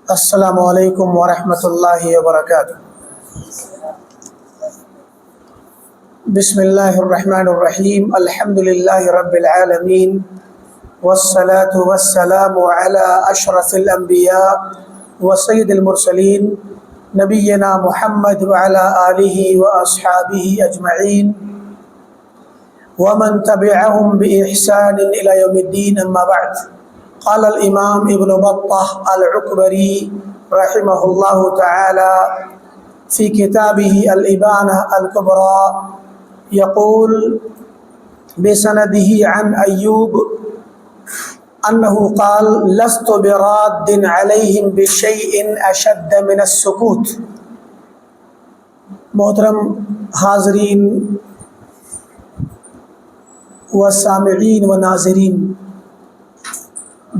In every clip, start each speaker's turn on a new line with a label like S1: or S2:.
S1: السلام علیکم ورحمۃ اللہ وبرکاتہ۔ بسم اللہ الرحمن الرحیم، الحمد للہ رب العالمین، والصلاة والسلام علی اشرف الانبیاء وسید المرسلین، نبینا محمد وعلی آلہ واصحابہ اجمعین ومن تبعهم بإحسان إلى يوم الدين، اما بعد۔ قال الامام ابن بطة العكبري رحمه الله تعالى في كتابه الإبانة الكبرى يقول بسنده عن أيوب أنه قال: لست براد عليهم بشيء أشد من السكوت۔ محترم حاضرین و سامعین و ناظرین،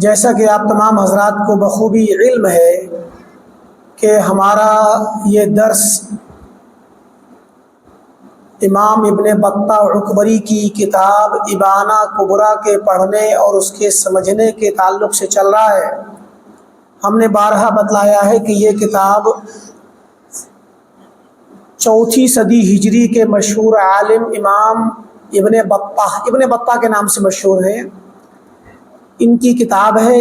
S1: جیسا کہ آپ تمام حضرات کو بخوبی علم ہے کہ ہمارا یہ درس امام ابن بطہ عکبری کی کتاب ابانہ کبریٰ کے پڑھنے اور اس کے سمجھنے کے تعلق سے چل رہا ہے۔ ہم نے بارہا بتلایا ہے کہ یہ کتاب 4 صدی ہجری کے مشہور عالم امام ابن بطہ کے نام سے مشہور ہیں۔ ان کی کتاب ہے،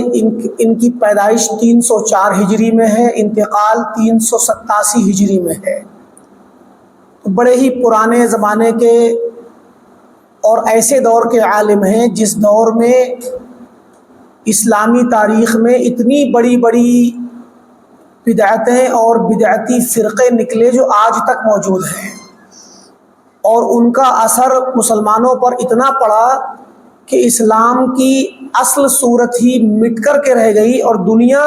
S1: ان کی پیدائش 304 ہجری میں ہے، انتقال 387 ہجری میں ہے۔ بڑے ہی پرانے زمانے کے اور ایسے دور کے عالم ہیں جس دور میں اسلامی تاریخ میں اتنی بڑی بڑی بدعتیں اور بدعتی فرقے نکلے جو آج تک موجود ہیں، اور ان کا اثر مسلمانوں پر اتنا پڑا کہ اسلام کی اصل صورت ہی مٹ کر کے رہ گئی، اور دنیا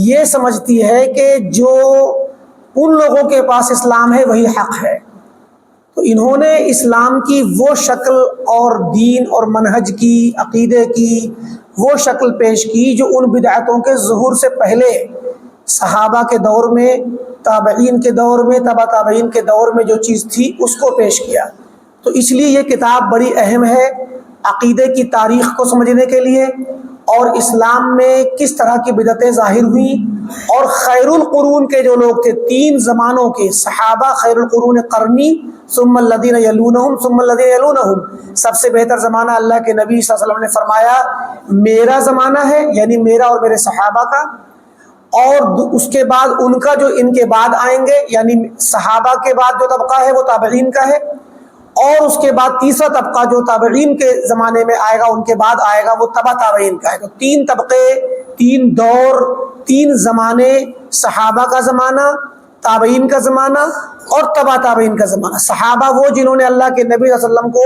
S1: یہ سمجھتی ہے کہ جو ان لوگوں کے پاس اسلام ہے وہی حق ہے۔ تو انہوں نے اسلام کی وہ شکل اور دین اور منہج کی، عقیدے کی وہ شکل پیش کی جو ان بدعتوں کے ظہور سے پہلے صحابہ کے دور میں، تابعین کے دور میں، تبع تابعین کے دور میں جو چیز تھی اس کو پیش کیا۔ تو اس لیے یہ کتاب بڑی اہم ہے عقیدے کی تاریخ کو سمجھنے کے لیے، اور اسلام میں کس طرح کی بدعتیں ظاہر ہوئیں، اور خیر القرون کے جو لوگ تھے، 3 زمانوں کے صحابہ، خیر القرون قرنی، ثم الذین یلونہم ثم الذین یلونہم، سب سے بہتر زمانہ اللہ کے نبی صلی اللہ علیہ وسلم نے فرمایا میرا زمانہ ہے، یعنی میرا اور میرے صحابہ کا، اور اس کے بعد ان کا جو ان کے بعد آئیں گے، یعنی صحابہ کے بعد جو طبقہ ہے وہ تابعین کا ہے، اور اس کے بعد تیسرا طبقہ جو تابعین کے زمانے میں آئے گا، ان کے بعد آئے گا، وہ تبع تابعین کا ہے۔ تو 3 طبقے، 3 دور، 3 زمانے، صحابہ کا زمانہ، تابعین کا زمانہ اور تبع تابعین کا زمانہ۔ صحابہ وہ جنہوں نے اللہ کے نبی صلی اللہ علیہ وسلم کو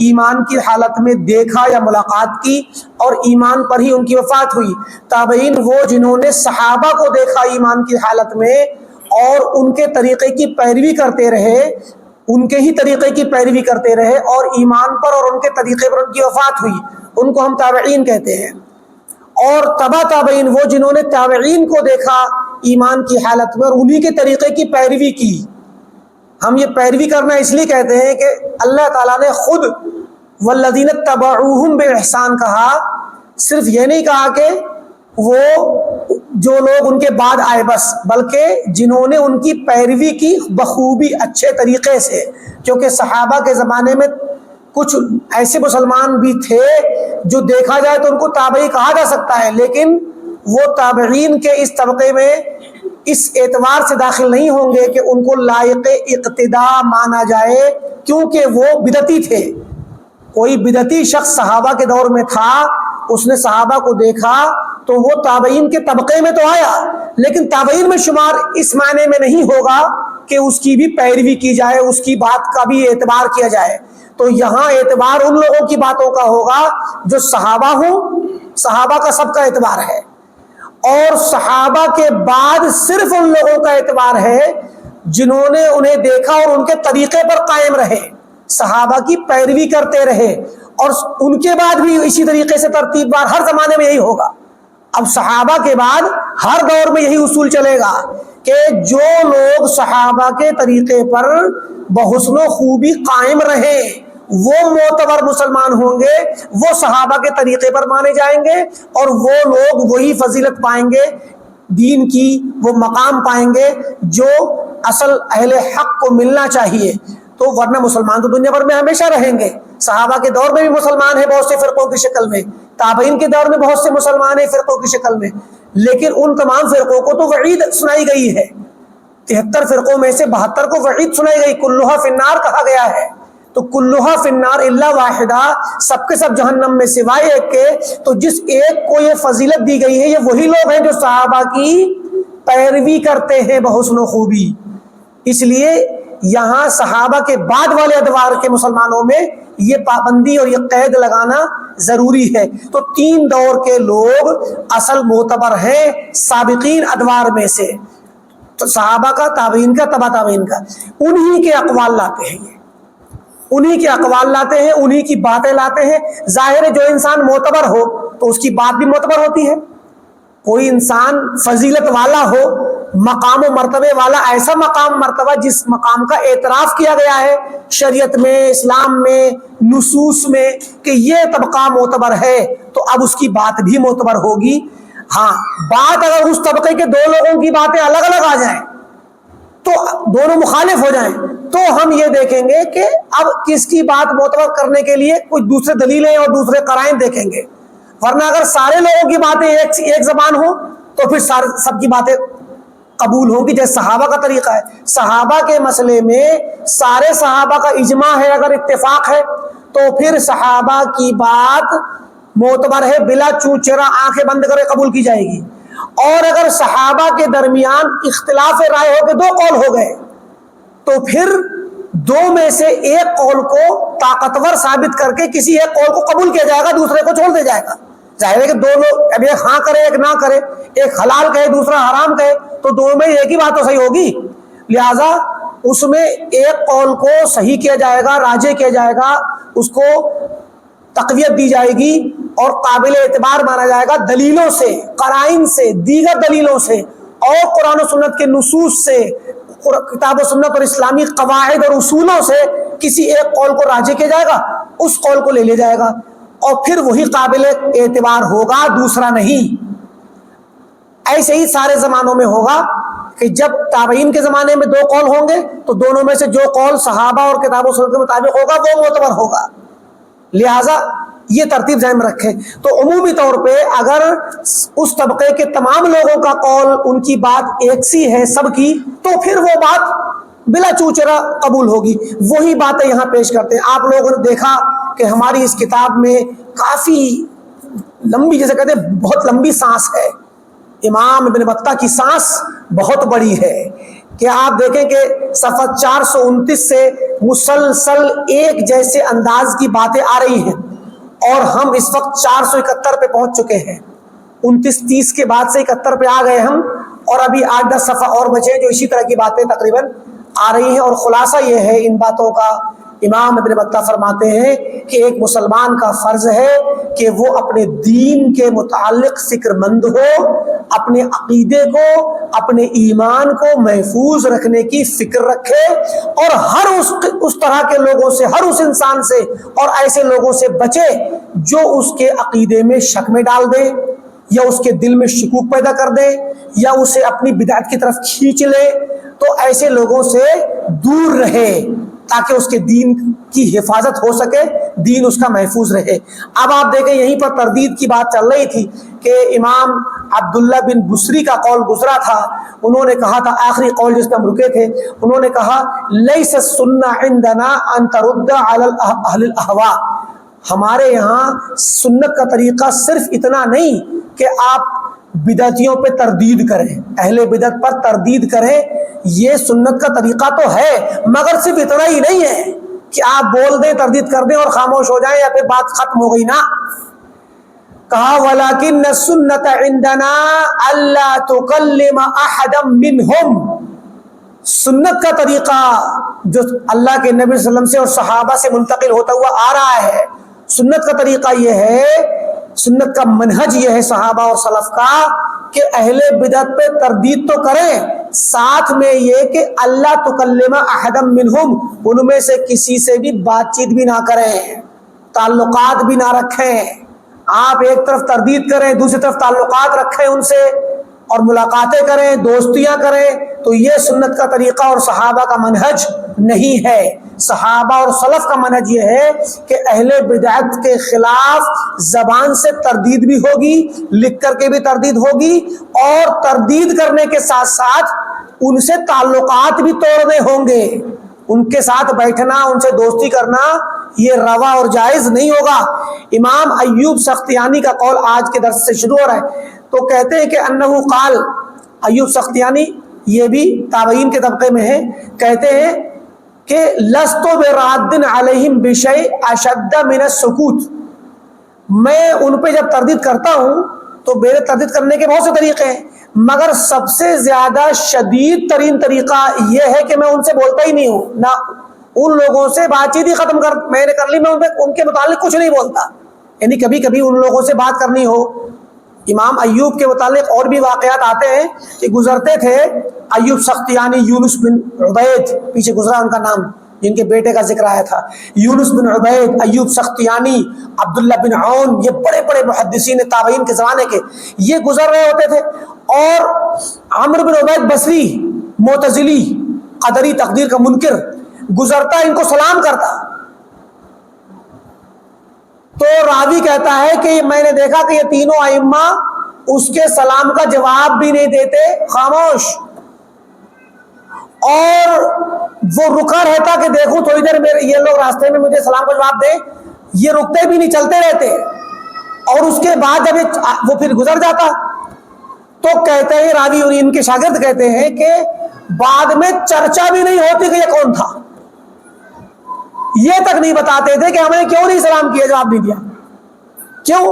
S1: ایمان کی حالت میں دیکھا یا ملاقات کی اور ایمان پر ہی ان کی وفات ہوئی۔ تابعین وہ جنہوں نے صحابہ کو دیکھا ایمان کی حالت میں اور ان کے طریقے کی پیروی کرتے رہے، ان کے ہی طریقے کی پیروی کرتے رہے، اور ایمان پر اور ان کے طریقے پر ان کی وفات ہوئی، ان کو ہم تابعین کہتے ہیں۔ اور تبع تابعین وہ جنہوں نے تابعین کو دیکھا ایمان کی حالت میں اور انہی کے طریقے کی پیروی کی۔ ہم یہ پیروی کرنا اس لیے کہتے ہیں کہ اللہ تعالیٰ نے خود والذین اتبعوہم بإحسان کہا، صرف یہ نہیں کہا کہ وہ جو لوگ ان کے بعد آئے بس، بلکہ جنہوں نے ان کی پیروی کی بخوبی اچھے طریقے سے، کیونکہ صحابہ کے زمانے میں کچھ ایسے مسلمان بھی تھے جو دیکھا جائے تو ان کو تابعی کہا جا سکتا ہے، لیکن وہ تابعین کے اس طبقے میں اس اعتبار سے داخل نہیں ہوں گے کہ ان کو لائق اقتداء مانا جائے، کیونکہ وہ بدعتی تھے۔ کوئی بدعتی شخص صحابہ کے دور میں تھا، اس نے صحابہ کو دیکھا تو وہ تابعین کے طبقے میں تو آیا، لیکن تابعین میں شمار اس معنی میں نہیں ہوگا کہ اس کی بھی پیروی کی جائے، اس کی بات کا بھی اعتبار کیا جائے۔ تو یہاں اعتبار ان لوگوں کی باتوں کا ہوگا جو صحابہ ہوں، صحابہ کا سب کا اعتبار ہے، اور صحابہ کے بعد صرف ان لوگوں کا اعتبار ہے جنہوں نے انہیں دیکھا اور ان کے طریقے پر قائم رہے، صحابہ کی پیروی کرتے رہے، اور ان کے بعد بھی اسی طریقے سے ترتیب بار ہر زمانے میں یہی ہوگا۔ اب صحابہ کے بعد ہر دور میں یہی اصول چلے گا کہ جو لوگ صحابہ کے طریقے پر بحسن و خوبی قائم رہے وہ معتبر مسلمان ہوں گے، وہ صحابہ کے طریقے پر مانے جائیں گے، اور وہ لوگ وہی فضیلت پائیں گے دین کی وہ مقام پائیں گے جو اصل اہل حق کو ملنا چاہیے، تو ورنہ مسلمان تو دنیا بھر میں ہمیشہ رہیں گے۔ صحابہ کے دور میں بھی مسلمان ہیں بہت سے فرقوں کی شکل میں، تابعین کے دور میں بہت سے مسلمان ہیں فرقوں کی شکل میں، لیکن ان تمام فرقوں کو تو وعید سنائی گئی ہے۔ 73 فرقوں میں سے 72 کو وعید سنائی گئی، کلھا فی النار کہا گیا ہے۔ تو کلھا فی النار الا واحدہ، سب کے سب جہنم میں سوائے ایک کے۔ تو جس ایک کو یہ فضیلت دی گئی ہے، یہ وہی لوگ ہیں جو صحابہ کی پیروی کرتے ہیں بحسن و خوبی۔ اس لیے یہاں صحابہ کے بعد والے ادوار کے مسلمانوں میں یہ پابندی اور یہ قید لگانا ضروری ہے۔ تو 3 دور کے لوگ اصل معتبر ہیں سابقین ادوار میں سے، تو صحابہ کا، تابعین کا، تبع تابعین کا، انہی کے اقوال لاتے ہیں، انہی کے اقوال لاتے ہیں، انہی کی باتیں لاتے ہیں۔ ظاہر ہے جو انسان معتبر ہو تو اس کی بات بھی معتبر ہوتی ہے۔ کوئی انسان فضیلت والا ہو، مقام و مرتبے والا، ایسا مقام مرتبہ جس مقام کا اعتراف کیا گیا ہے شریعت میں، اسلام میں، نصوص میں کہ یہ طبقہ معتبر ہے، تو اب اس کی بات بھی معتبر ہوگی۔ ہاں، بات اگر اس طبقے کے 2 لوگوں کی باتیں الگ الگ آ جائیں تو دونوں مخالف ہو جائیں، تو ہم یہ دیکھیں گے کہ اب کس کی بات معتبر کرنے کے لیے کچھ دوسرے دلیلیں اور دوسرے قرائن دیکھیں گے۔ ورنہ اگر سارے لوگوں کی باتیں ایک زبان ہو تو پھر سب کی باتیں قبول ہوں گی، جیسے صحابہ کا طریقہ ہے۔ صحابہ کے مسئلے میں سارے صحابہ کا اجماع ہے، اگر اتفاق ہے تو پھر صحابہ کی بات معتبر ہے، بلا چوچرا آنکھیں بند کرے قبول کی جائے گی۔ اور اگر صحابہ کے درمیان اختلاف رائے ہو کے 2 قول ہو گئے تو پھر 2 میں سے ایک قول کو طاقتور ثابت کر کے کسی ایک قول کو قبول کیا جائے گا، دوسرے کو چھوڑ دیا جائے گا۔ ظاہر ہے کہ 2 لوگ، اب ایک ہاں کرے ایک نہ کرے، ایک حلال کہے دوسرا حرام کہے، تو 2 میں ایک ہی بات تو صحیح ہوگی، لہذا اس میں ایک قول کو صحیح کیا جائے گا، راجح کیا جائے گا، اس کو تقویت دی جائے گی اور قابل اعتبار مانا جائے گا دلیلوں سے، قرائن سے، دیگر دلیلوں سے اور قرآن و سنت کے نصوص سے، کتاب و سنت اور اسلامی قواعد اور اصولوں سے کسی ایک قول کو راجح کیا جائے گا، اس قول کو لے لیا جائے گا اور پھر وہی قابل اعتبار ہوگا، دوسرا نہیں۔ ایسے ہی سارے زمانوں میں ہوگا کہ جب تابعین کے زمانے میں 2 قول ہوں گے تو دونوں میں سے جو قول صحابہ اور کتاب و سنت کے مطابق ہوگا وہ معتبر ہوگا، لہذا یہ ترتیب ذہن میں رکھیں۔ تو عمومی طور پہ اگر اس طبقے کے تمام لوگوں کا قول، ان کی بات ایک سی ہے سب کی، تو پھر وہ بات بلا چوچرا قبول ہوگی۔ وہی باتیں یہاں پیش کرتے ہیں۔ آپ لوگوں نے دیکھا کہ ہماری اس کتاب میں کافی لمبی، جیسے کہتے ہیں بہت لمبی سانس ہے، امام ابن بطہ کی سانس بہت بڑی ہے کہ آپ دیکھیں کہ صفحہ 429 سے مسلسل ایک جیسے انداز کی باتیں آ رہی ہیں، اور ہم اس وقت 471 پہ پہنچ چکے ہیں۔ 29-30 کے بعد سے 71 پہ آ گئے ہم، اور ابھی 8-10 صفحہ اور بچے جو اسی طرح کی باتیں تقریباً آ رہی ہیں۔ اور خلاصہ یہ ہے ان باتوں کا، امام ابن بطہ فرماتے ہیں کہ ایک مسلمان کا فرض ہے کہ وہ اپنے دین کے متعلق فکر مند ہو، اپنے عقیدے کو، اپنے ایمان کو محفوظ رکھنے کی فکر رکھے، اور ہر اس طرح کے لوگوں سے، ہر اس انسان سے اور ایسے لوگوں سے بچے جو اس کے عقیدے میں شک میں ڈال دے، یا اس کے دل میں شکوک پیدا کر دے، یا اسے اپنی بدعت کی طرف کھینچ لے۔ تو ایسے لوگوں سے دور رہے تاکہ اس کے دین کی حفاظت ہو سکے، دین اس کا محفوظ رہے۔ اب آپ دیکھیں یہیں پر تردید کی بات چل رہی تھی کہ امام عبداللہ بن بصری کا قول گزرا تھا، انہوں نے کہا تھا، آخری قول جس پہ ہم رکے تھے، انہوں نے کہا لیس السنہ عندنا ان ترد علی اہل الاہواء، ہمارے یہاں سنت کا طریقہ صرف اتنا نہیں کہ آپ بدعتیوں پہ تردید کریں، اہل بدعت پر تردید کریں، یہ سنت کا طریقہ تو ہے، مگر صرف اتنا ہی نہیں ہے کہ آپ بول دیں، تردید کر دیں اور خاموش ہو جائیں یا پھر بات ختم ہو گئی نا۔ کہا وَلَكِنَّ السُّنَّةَ عِنْدَنَا أَلَّا تُكَلِّمَ أَحَدًا مِّنْهُمْ، سنت کا طریقہ جو اللہ کے نبی صلی اللہ علیہ وسلم سے اور صحابہ سے منتقل ہوتا ہوا آ رہا ہے، سنت کا طریقہ یہ ہے، سنت کا منہج یہ ہے صحابہ اور سلف کا کہ اہل بدعت پہ تردید تو کریں، ساتھ میں یہ کہ اللہ تکلم احدا منہم، ان میں سے کسی سے بھی بات چیت بھی نہ کریں، تعلقات بھی نہ رکھیں۔ آپ ایک طرف تردید کریں، دوسری طرف تعلقات رکھیں ان سے، اور ملاقاتیں کریں، دوستیاں کریں، تو یہ سنت کا طریقہ اور صحابہ کا منہج نہیں ہے۔ صحابہ اور سلف کا منہج یہ ہے کہ اہل بدعت کے خلاف زبان سے تردید بھی ہوگی، لکھ کر کے بھی تردید ہوگی، اور تردید کرنے کے ساتھ ساتھ ان سے تعلقات بھی توڑنے ہوں گے۔ ان کے ساتھ بیٹھنا، ان سے دوستی کرنا یہ روا اور جائز نہیں ہوگا۔ امام ایوب سختیانی کا قول آج کے درس سے شروع ہو رہا ہے، تو کہتے ہیں کہ انہو قال، ایوب سختیانی یہ بھی تابعین کے طبقے میں ہے، کہتے ہیں کہ لست براد علیہم بشیء اشد من السکوت، میں ان پہ جب تردید کرتا ہوں تو میرے تردید کرنے کے بہت سے طریقے ہیں، مگر سب سے زیادہ شدید ترین طریقہ یہ ہے کہ میں ان سے بولتا ہی نہیں ہوں، نہ ان لوگوں سے بات چیت ہی ختم میں نے کر لی، میں ان کے متعلق کچھ نہیں بولتا۔ یعنی کبھی کبھی ان لوگوں سے بات کرنی ہو۔ امام ایوب کے متعلق اور بھی واقعات آتے ہیں کہ گزرتے تھے ایوب سختیانی، یونس بن عبید، پیچھے گزرا ان کا نام، جن کے بیٹے کا ذکر آیا تھا، یونس بن عبید، ایوب سختیانی، عبداللہ بن عون، یہ بڑے بڑے محدثین تابعین کے زمانے کے، یہ گزر رہے ہوتے تھے، اور عمرو بن عبید بصری، معتزلی، قدری، تقدیر کا منکر، گزرتا ان کو سلام کرتا، تو راوی کہتا ہے کہ میں نے دیکھا کہ یہ تینوں ائمہ اس کے سلام کا جواب بھی نہیں دیتے، خاموش، اور وہ رکا رہتا کہ دیکھوں تھوڑی دیر میں یہ لوگ راستے میں مجھے سلام کا جواب دیں، یہ رکتے بھی نہیں، چلتے رہتے، اور اس کے بعد جب وہ پھر گزر جاتا تو کہتے ہیں راوی اور ان کے شاگرد کہتے ہیں کہ بعد میں چرچا بھی نہیں ہوتی کہ یہ کون تھا، یہ تک نہیں بتاتے تھے کہ ہمیں کیوں نہیں سلام کیا، جواب نہیں دیا، کیوں؟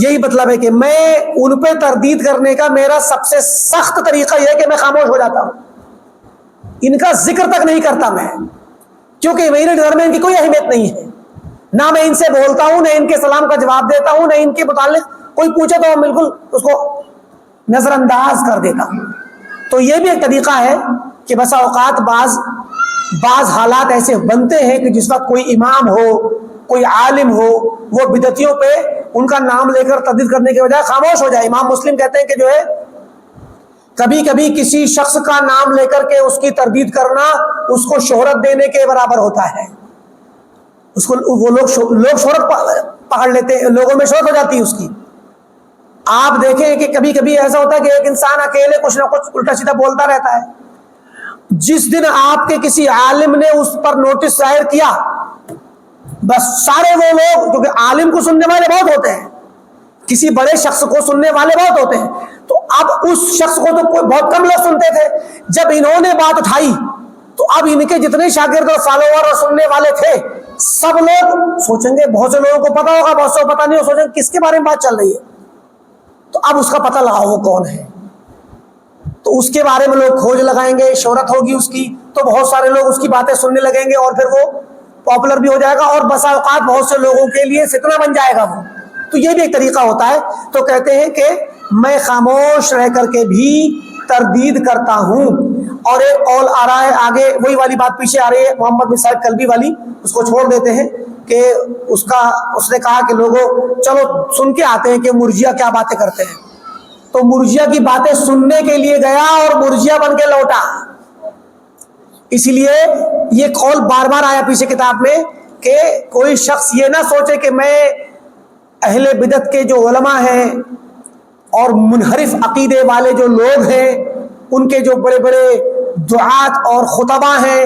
S1: یہی مطلب ہے کہ میں ان پہ تردید کرنے کا میرا سب سے سخت طریقہ یہ ہے کہ میں خاموش ہو جاتا ہوں، ان کا ذکر تک نہیں کرتا میں، کیونکہ میرے گھر میں ان کی کوئی اہمیت نہیں ہے، نہ میں ان سے بولتا ہوں، نہ ان کے سلام کا جواب دیتا ہوں، نہ ان کے متعلق کوئی پوچھے تو بالکل اس کو نظر انداز کر دیتا ہوں۔ تو یہ بھی ایک طریقہ ہے کہ بسا اوقات بعض حالات ایسے بنتے ہیں کہ جس وقت کوئی امام ہو، کوئی عالم ہو، وہ بدعتیوں پہ ان کا نام لے کر تردید کرنے کے بجائے خاموش ہو جائے۔ امام مسلم کہتے ہیں کہ جو ہے کبھی کبھی کسی شخص کا نام لے کر کے اس کی تردید کرنا اس کو شہرت دینے کے برابر ہوتا ہے، اس کو وہ لوگ شہرت پکڑ لیتے ہیں، لوگوں میں شہرت ہو جاتی ہے اس کی۔ آپ دیکھیں کہ کبھی کبھی ایسا ہوتا ہے کہ ایک انسان اکیلے کچھ نہ کچھ الٹا سیدھا بولتا رہتا ہے، جس دن آپ کے کسی عالم نے اس پر نوٹس ظاہر کیا، بس سارے وہ لوگ، کیونکہ عالم کو سننے والے بہت ہوتے ہیں، کسی بڑے شخص کو سننے والے بہت ہوتے ہیں، تو اب اس شخص کو تو کوئی بہت کم لوگ سنتے تھے، جب انہوں نے بات اٹھائی تو اب ان کے جتنے شاگرد اور فالوور اور سننے والے تھے سب لوگ سوچیں گے، بہت سے لوگوں کو پتا ہوگا، بہت سے کو پتا نہیں ہو، سوچیں گے کس کے بارے میں بات چل رہی ہے، تو اب اس کا پتہ لگاؤ وہ کون ہے، تو اس کے بارے میں لوگ کھوج لگائیں گے، شہرت ہوگی اس کی، تو بہت سارے لوگ اس کی باتیں سننے لگیں گے، اور پھر وہ پاپولر بھی ہو جائے گا، اور بسا اوقات بہت سے لوگوں کے لیے فتنہ بن جائے گا وہ۔ تو یہ بھی ایک طریقہ ہوتا ہے۔ تو کہتے ہیں کہ میں خاموش رہ کر کے بھی تردید کرتا ہوں۔ اور ایک قول آ رہا ہے آگے، وہی والی بات پیچھے آ رہی ہے، محمد بن صاحب کلبی والی، اس کو چھوڑ دیتے ہیں کہ اس نے کہا کہ لوگوں چلو سن کے آتے ہیں کہ مرجیہ کیا باتیں کرتے ہیں، تو مرجیہ کی باتیں سننے کے لیے گیا اور مرجیہ بن کے لوٹا۔ اسی لیے یہ قول بار بار آیا پیچھے کتاب میں کہ کوئی شخص یہ نہ سوچے کہ میں اہل بدعت کے جو علماء ہیں اور منحرف عقیدے والے جو لوگ ہیں، ان کے جو بڑے بڑے دعات اور خطبہ ہیں،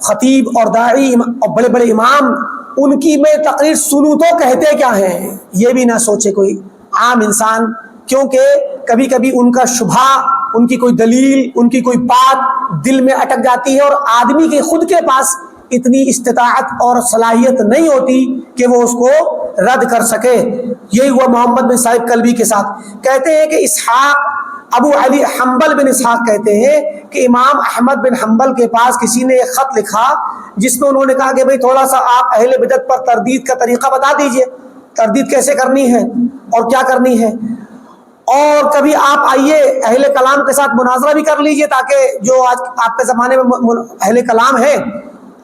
S1: خطیب اور داعی اور بڑے بڑے امام، ان کی میں تقریر سنوں تو کہتے کیا ہیں، یہ بھی نہ سوچے کوئی عام انسان، کیونکہ کبھی کبھی ان کا شبہ، ان کی کوئی دلیل، ان کی کوئی بات دل میں اٹک جاتی ہے، اور آدمی کے خود کے پاس اتنی استطاعت اور صلاحیت نہیں ہوتی کہ وہ اس کو رد کر سکے۔ یہی ہوا محمد بن صاحب کلبی کے ساتھ۔ کہتے ہیں کہ اسحاق، ابو علی حنبل بن اسحاق کہتے ہیں کہ امام احمد بن حنبل کے پاس کسی نے ایک خط لکھا جس میں انہوں نے کہا کہ بھئی تھوڑا سا آپ اہل بدعت پر تردید کا طریقہ بتا دیجئے، تردید کیسے کرنی ہے اور کیا کرنی ہے، اور کبھی آپ آئیے اہل کلام کے ساتھ مناظرہ بھی کر لیجئے، تاکہ جو آج آپ کے زمانے میں اہل کلام ہے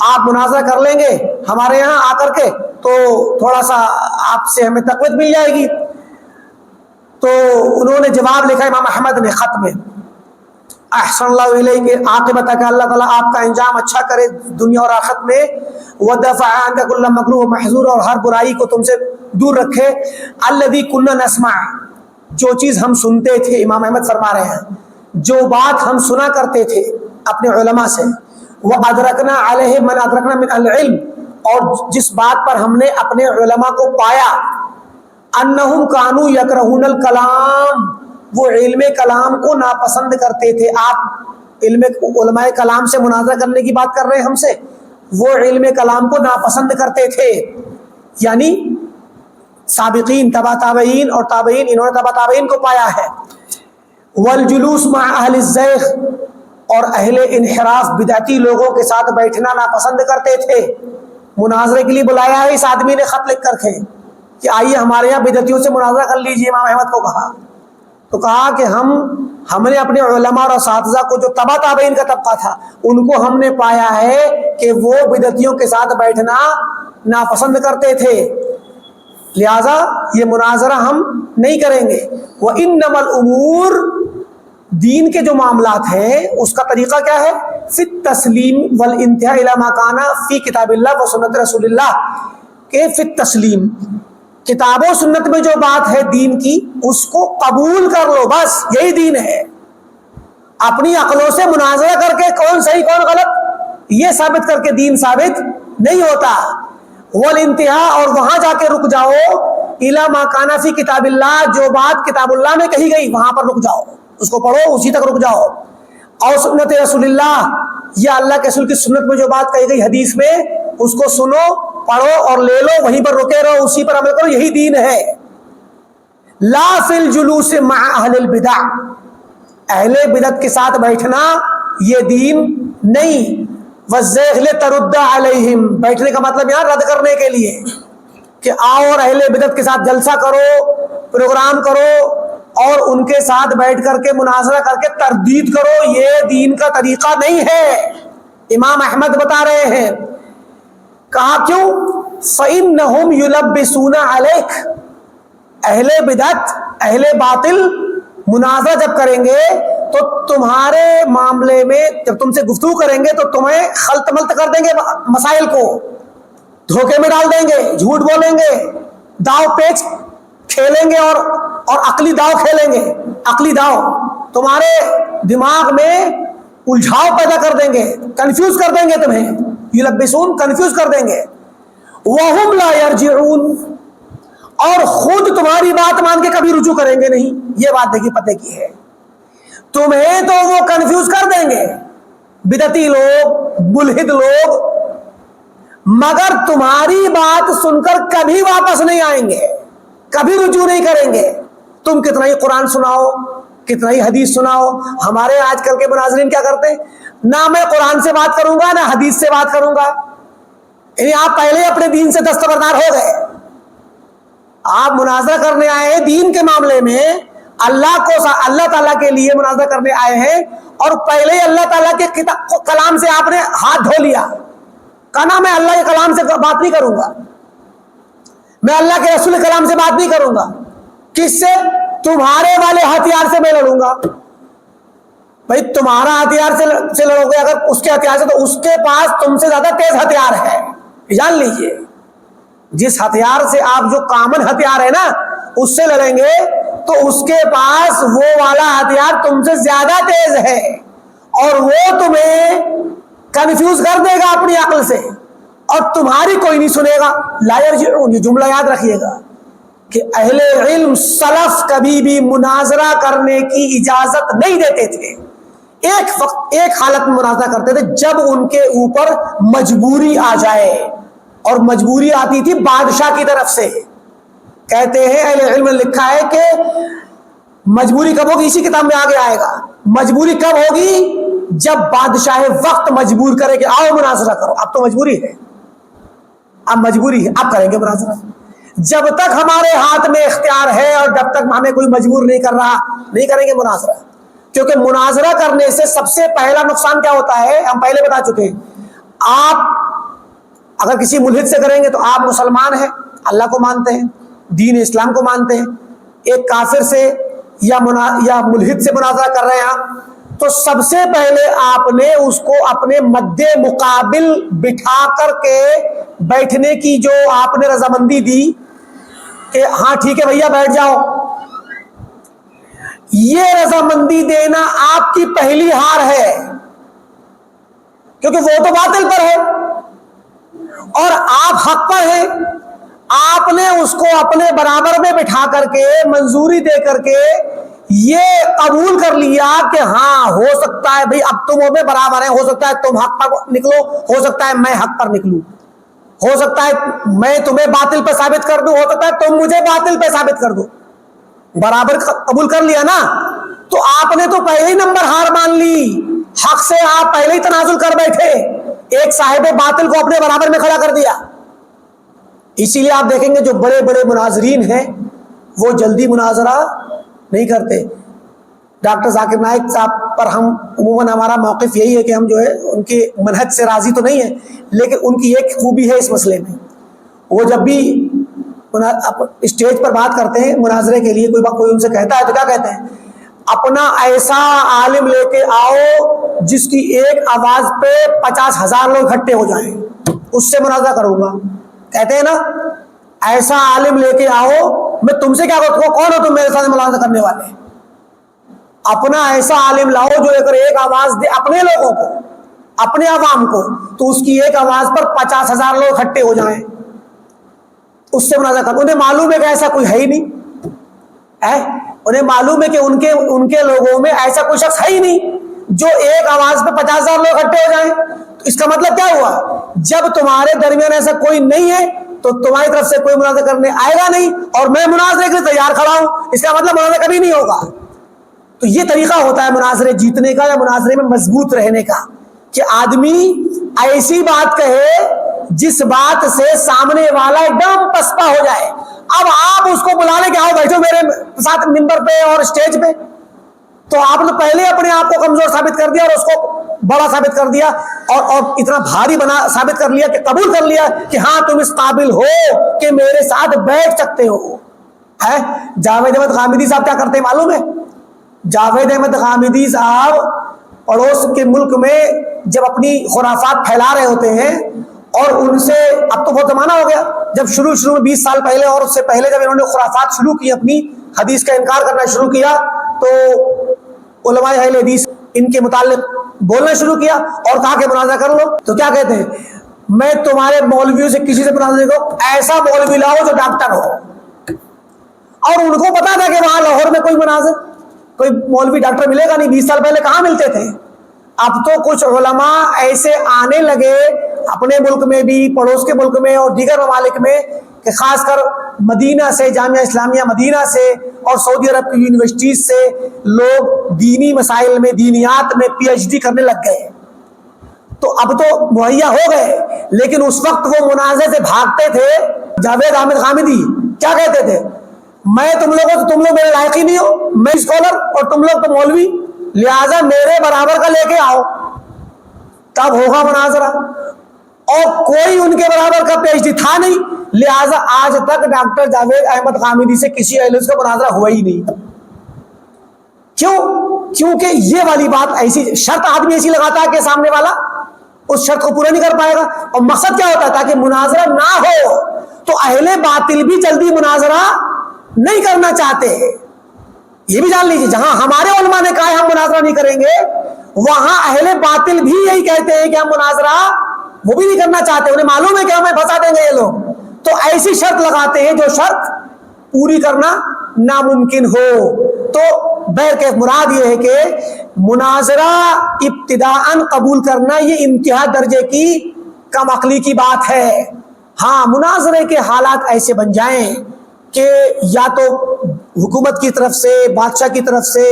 S1: آپ مناظرہ کر لیں گے ہمارے یہاں آ کر کے، تو تھوڑا سا آپ سے ہمیں تقویت مل جائے گی۔ تو انہوں نے جواب لکھا امام احمد نے خط میں، احسن اللہ علیہ کہ عاقبت کہ اللہ تعالیٰ آپ کا انجام اچھا کرے دنیا اور آخرت میں، ودفع عنک کل مکروہ و محظور، اور ہر برائی کو تم سے دور رکھے، الذی کنا نسمع، جو چیز ہم سنتے تھے، امام احمد فرما رہے ہیں جو بات ہم سنا کرتے تھے اپنے علماء سے، وادرکنا علیہ من ادرکنا من العلم، اور جس بات پر ہم نے اپنے علماء کو پایا، انہم کانوا یکرہون الکلام، وہ علم کلام کو ناپسند کرتے تھے۔ آپ علماء کلام سے مناظرہ کرنے کی بات کر رہے ہیں ہم سے، وہ علم کلام کو ناپسند کرتے تھے، یعنی سابقین، تبع تابعین اور تابعین، انہوں نے تبع تابعین کو پایا ہے۔ والجلوس مع اہل الزیغ، اور اہل انحراف بدعتی لوگوں کے ساتھ بیٹھنا ناپسند کرتے تھے۔ مناظرے کے لیے بلایا ہے اس آدمی نے خط لکھ کر کے کہ آئیے ہمارے یہاں بدعتیوں سے مناظرہ کر لیجیے، امام احمد کو کہا، تو کہا کہ ہم نے اپنے علماء اور اساتذہ کو جو تبع تابعین کا طبقہ تھا ان کو ہم نے پایا ہے کہ وہ بدعتیوں کے ساتھ بیٹھنا ناپسند کرتے تھے، لہذا یہ مناظرہ ہم نہیں کریں گے۔ وَإِنَّمَا الْأُمُورُ، دین کے جو معاملات ہیں اس کا طریقہ کیا ہے؟ فی التسلیم والانتہاء الی ما کان فی کتاب اللہ و سنت رسول اللہ، کہ فی التسلیم، کتاب و سنت میں جو بات ہے دین کی اس کو قبول کر لو، بس یہی دین ہے۔ اپنی عقلوں سے مناظرہ کر کے کون صحیح کون غلط یہ ثابت کر کے دین ثابت نہیں ہوتا۔ والانتہاء، اور وہاں جا کے رک جاؤ، الی ما کان فی کتاب اللہ، جو بات کتاب اللہ میں کہی گئی وہاں پر رک جاؤ، اس کو پڑھو، اسی تک رک جاؤ۔ اور سنت رسول اللہ، یا اللہ کے رسول کی سنت میں جو بات کہی گئی حدیث میں اس کو سنو، پڑھو اور لے لو، وہیں پر رکے رہو، اسی پر عمل کرو، یہی دین ہے۔ لا فی الجلوس مع اہل البدع، اہل بدعت کے ساتھ بیٹھنا یہ دین نہیں۔ والزیغ لترد علیہم، بیٹھنے کا مطلب یہاں رد کرنے کے لیے کہ آؤ اور اہل بدعت کے ساتھ جلسہ کرو، پروگرام کرو اور ان کے ساتھ بیٹھ کر کے مناظرہ کر کے تردید کرو، یہ دین کا طریقہ نہیں ہے۔ امام احمد بتا رہے ہیں، کہا کیوں؟ فَإِنَّهُمْ يُلَبِّسُونَ عَلَيْكَ، اہل بدعت، اہل باطل مناظرہ جب کریں گے تو تمہارے معاملے میں، جب تم سے گفتگو کریں گے تو تمہیں خلط ملط کر دیں گے، مسائل کو دھوکے میں ڈال دیں گے، جھوٹ بولیں گے، داؤ پیچ کھیلیں گے اور عقلی داؤ کھیلیں گے، عقلی داؤ، تمہارے دماغ میں الجھاؤ پیدا کر دیں گے، کنفیوز کر دیں گے تمہیں، یلبسون، کنفیوز کر دیں گے۔ وَهُمْ لَا يَرْجِعُونَ، اور خود تمہاری بات مان کے کبھی رجوع کریں گے نہیں، یہ بات دیکھیے پتہ کی ہے، تمہیں تو وہ کنفیوز کر دیں گے بدعتی لوگ، ملحد لوگ، مگر تمہاری بات سن کر کبھی واپس نہیں آئیں گے، کبھی رجوع نہیں کریں گے۔ تم کتنا ہی قرآن سناؤ، کتنا ہی حدیث سناؤ، ہمارے آج کل کے مناظرین کیا کرتے ہیں، نہ میں قرآن سے بات کروں گا نہ حدیث سے بات کروں گا، یعنی آپ پہلے اپنے دین سے دستبردار ہو گئے، آپ مناظرہ کرنے آئے ہیں دین کے معاملے میں، اللہ تعالیٰ کے لیے مناظرہ کرنے آئے ہیں، اور پہلے ہی اللہ تعالیٰ کے کلام سے آپ نے ہاتھ دھو لیا، کہا میں اللہ کے کلام سے بات نہیں کروں گا، میں اللہ کے رسول کلام سے بات نہیں کروں گا، کس سے؟ تمہارے والے ہتھیار سے میں لڑوں گا۔ بھائی تمہارا ہتھیار سے لڑو گے اگر اس کے ہتھیار سے، تو اس کے پاس تم سے زیادہ تیز ہتھیار ہے، جان لیجئے، جس ہتھیار سے آپ، جو کامن ہتھیار ہے نا اس سے لڑیں گے تو اس کے پاس وہ والا ہتھیار تم سے زیادہ تیز ہے، اور وہ تمہیں کنفیوز کر دے گا اپنی عقل سے، اور تمہاری کوئی نہیں سنے گا۔ لا یرجعون، یہ جملہ یاد رکھیے گا کہ اہل علم سلف کبھی بھی مناظرہ کرنے کی اجازت نہیں دیتے تھے، ایک حالت میں مناظرہ کرتے تھے جب ان کے اوپر مجبوری آ جائے، اور مجبوری آتی تھی بادشاہ کی طرف سے۔ کہتے ہیں اہل علم نے لکھا ہے کہ مجبوری کب ہوگی، اسی کتاب میں آگے آئے گا، مجبوری کب ہوگی جب بادشاہ وقت مجبور کرے کہ آؤ مناظرہ کرو، اب تو مجبوری ہے، اب مجبوری ہے، اب کریں گے مناظرہ۔ جب تک ہمارے ہاتھ میں اختیار ہے اور جب تک ہمیں کوئی مجبور نہیں کر رہا، نہیں کریں گے مناظرہ، کیونکہ مناظرہ کرنے سے سب سے پہلا نقصان کیا ہوتا ہے، ہم پہلے بتا چکے ہیں، آپ اگر کسی ملحد سے کریں گے تو آپ مسلمان ہیں، اللہ کو مانتے ہیں، دین اسلام کو مانتے ہیں، ایک کافر سے یا ملحد سے مناظرہ کر رہے ہیں آپ، تو سب سے پہلے آپ نے اس کو اپنے مد مقابل بٹھا کر کے بیٹھنے کی جو آپ نے رضامندی دی کہ ہاں ٹھیک ہے بھیا بیٹھ جاؤ، یہ رضامندی دینا آپ کی پہلی ہار ہے، کیونکہ وہ تو باطل پر ہے اور آپ حق پر ہیں۔ آپ نے اس کو اپنے برابر میں بٹھا کر کے منظوری دے کر کے یہ قبول کر لیا کہ ہاں ہو سکتا ہے بھائی اب تم میں برابر ہیں، ہو سکتا ہے تم حق پر نکلو، ہو سکتا ہے میں حق پر نکلوں، ہو سکتا ہے میں تمہیں باطل پہ ثابت کر دوں، ہو سکتا ہے تم مجھے باطل پہ ثابت کر دو، برابر قبول کر لیا نا۔ تو آپ نے تو پہلے ہی نمبر ہار مان لی، حق سے آپ پہلے ہی تنازل کر بیٹھے، ایک صاحب باطل کو اپنے برابر میں کھڑا کر دیا۔ اسی لیے آپ دیکھیں گے جو بڑے بڑے مناظرین ہیں وہ جلدی مناظرہ نہیں کرتے۔ ڈاکٹر ذاکر نائک صاحب پر ہم عموماً ہمارا موقف یہی ہے کہ ہم جو ہے ان کے منہج سے راضی تو نہیں ہیں، لیکن ان کی ایک خوبی ہے اس مسئلے میں، وہ جب بھی اسٹیج پر بات کرتے ہیں مناظرے کے لیے، کوئی ان سے کہتا ہے تو کیا کہتے ہیں، اپنا ایسا عالم لے کے آؤ جس کی ایک آواز پہ 50,000 لوگ اکٹھے ہو جائیں، اس سے مناظرہ کروں گا۔ کہتے ہیں نا ایسا عالم لے کے آؤ، میں تم سے کیا کروں، کون ہو تم میرے ساتھ مناظرہ کرنے والے، اپنا ایسا عالم لاؤ جو اگر ایک آواز دے اپنے لوگوں کو، اپنے عوام کو، تو اس کی ایک آواز پر 50,000 لوگ اکٹھے ہو جائیں، اس سے مناظرہ کر۔ انہیں معلوم ہے کہ ایسا کوئی ہے ہی نہیں، انہیں معلوم ہے کہ ان کے لوگوں میں ایسا کوئی شخص ہے ہی نہیں جو ایک آواز پہ 50,000 لوگ اکٹھے ہو جائیں۔ تو اس کا مطلب کیا ہوا، جب تمہارے درمیان ایسا کوئی نہیں ہے تو تمہاری طرف سے کوئی مناظرہ کرنے آئے گا نہیں، اور میں مناظرے کے لیے تیار کھڑا ہوں، اس کا مطلب مناظرہ کبھی نہیں ہوگا۔ تو یہ طریقہ ہوتا ہے مناظرے جیتنے کا یا مناظرے میں مضبوط رہنے کا، کہ آدمی ایسی بات کہے جس بات سے سامنے والا ایک دم پسپا ہو جائے۔ اب آپ اس کو بلا لیں کہ آؤ بیٹھو میرے ساتھ ممبر پہ اور اسٹیج پہ، تو آپ نے پہلے اپنے آپ کو کمزور ثابت کر دیا اور اس کو بڑا ثابت کر دیا، اور اتنا بھاری بنا ثابت کر لیا کہ قبول کر لیا کہ ہاں تم اس قابل ہو کہ میرے ساتھ بیٹھ سکتے ہو۔ جاوید احمد غامدی صاحب کیا کرتے ہیں معلوم ہے؟ جاوید احمد غامدی صاحب پڑوس کے ملک میں جب اپنی خرافات پھیلا رہے ہوتے ہیں، اور ان سے اب تو بہت زمانہ ہو گیا، جب شروع میں 20 سال پہلے اور اس سے پہلے جب انہوں نے خرافات شروع کی، اپنی حدیث کا انکار کرنا شروع کیا، تو علماء اہل حدیث ان کے متعلق بولنا شروع کیا اور کہا کہ مناظرہ کر لو۔ تو کیا کہتے ہیں، میں تمہارے مولویوں سے کسی سے مناظرے کو ایسا مولوی لاؤ جو ڈاکٹر ہو، اور ان کو پتا تھا کہ وہاں لاہور میں کوئی مناظر کوئی مولوی ڈاکٹر ملے گا نہیں، 20 سال پہلے کہاں ملتے تھے۔ اب تو کچھ علماء ایسے آنے لگے اپنے ملک میں بھی، پڑوس کے ملک میں اور دیگر ممالک میں، کہ خاص کر مدینہ سے، جامعہ اسلامیہ مدینہ سے اور سعودی عرب کی یونیورسٹیز سے لوگ دینی مسائل میں، دینیات میں پی ایچ ڈی کرنے لگ گئے۔ تو اب تو مہیا ہو گئے، لیکن اس وقت وہ مناظرے سے بھاگتے تھے۔ جاوید احمد غامدی کیا کہتے تھے، میں تم لوگ میرے لائق ہی نہیں ہو، میں اسکالر اور تم لوگ تو مولوی، لہذا میرے برابر کا لے کے آؤ تب ہوگا مناظرہ، اور کوئی ان کے برابر کا پی ایچ ڈی تھا نہیں، لہذا آج تک ڈاکٹر جاوید احمد غامدی سے کسی اہل حدیث کا مناظرہ ہوا ہی نہیں۔ کیوں؟ کیونکہ یہ والی بات ایسی شرط آدمی ایسی لگاتا ہے کہ سامنے والا اس شرط کو پورا نہیں کر پائے گا، اور مقصد کیا ہوتا ہے تاکہ مناظرہ نہ ہو۔ تو اہل باطل بھی جلدی مناظرہ نہیں کرنا چاہتے، یہ بھی جان لیجیے، جہاں ہمارے علماء نے کہا ہے ہم مناظرہ نہیں کریں گے، وہاں اہل باطل بھی یہی کہتے ہیں کہ ہم مناظرہ وہ بھی نہیں کرنا چاہتے، انہیں معلوم ہے کہ ہمیں پھنسا دیں گے یہ لوگ، تو ایسی شرط لگاتے ہیں جو شرط پوری کرنا ناممکن ہو۔ تو بہرکیف مراد یہ ہے کہ مناظرہ ابتداءً قبول کرنا یہ انتہا درجے کی کم عقلی کی بات ہے۔ ہاں مناظرے کے حالات ایسے بن جائیں کہ یا تو حکومت کی طرف سے، بادشاہ کی طرف سے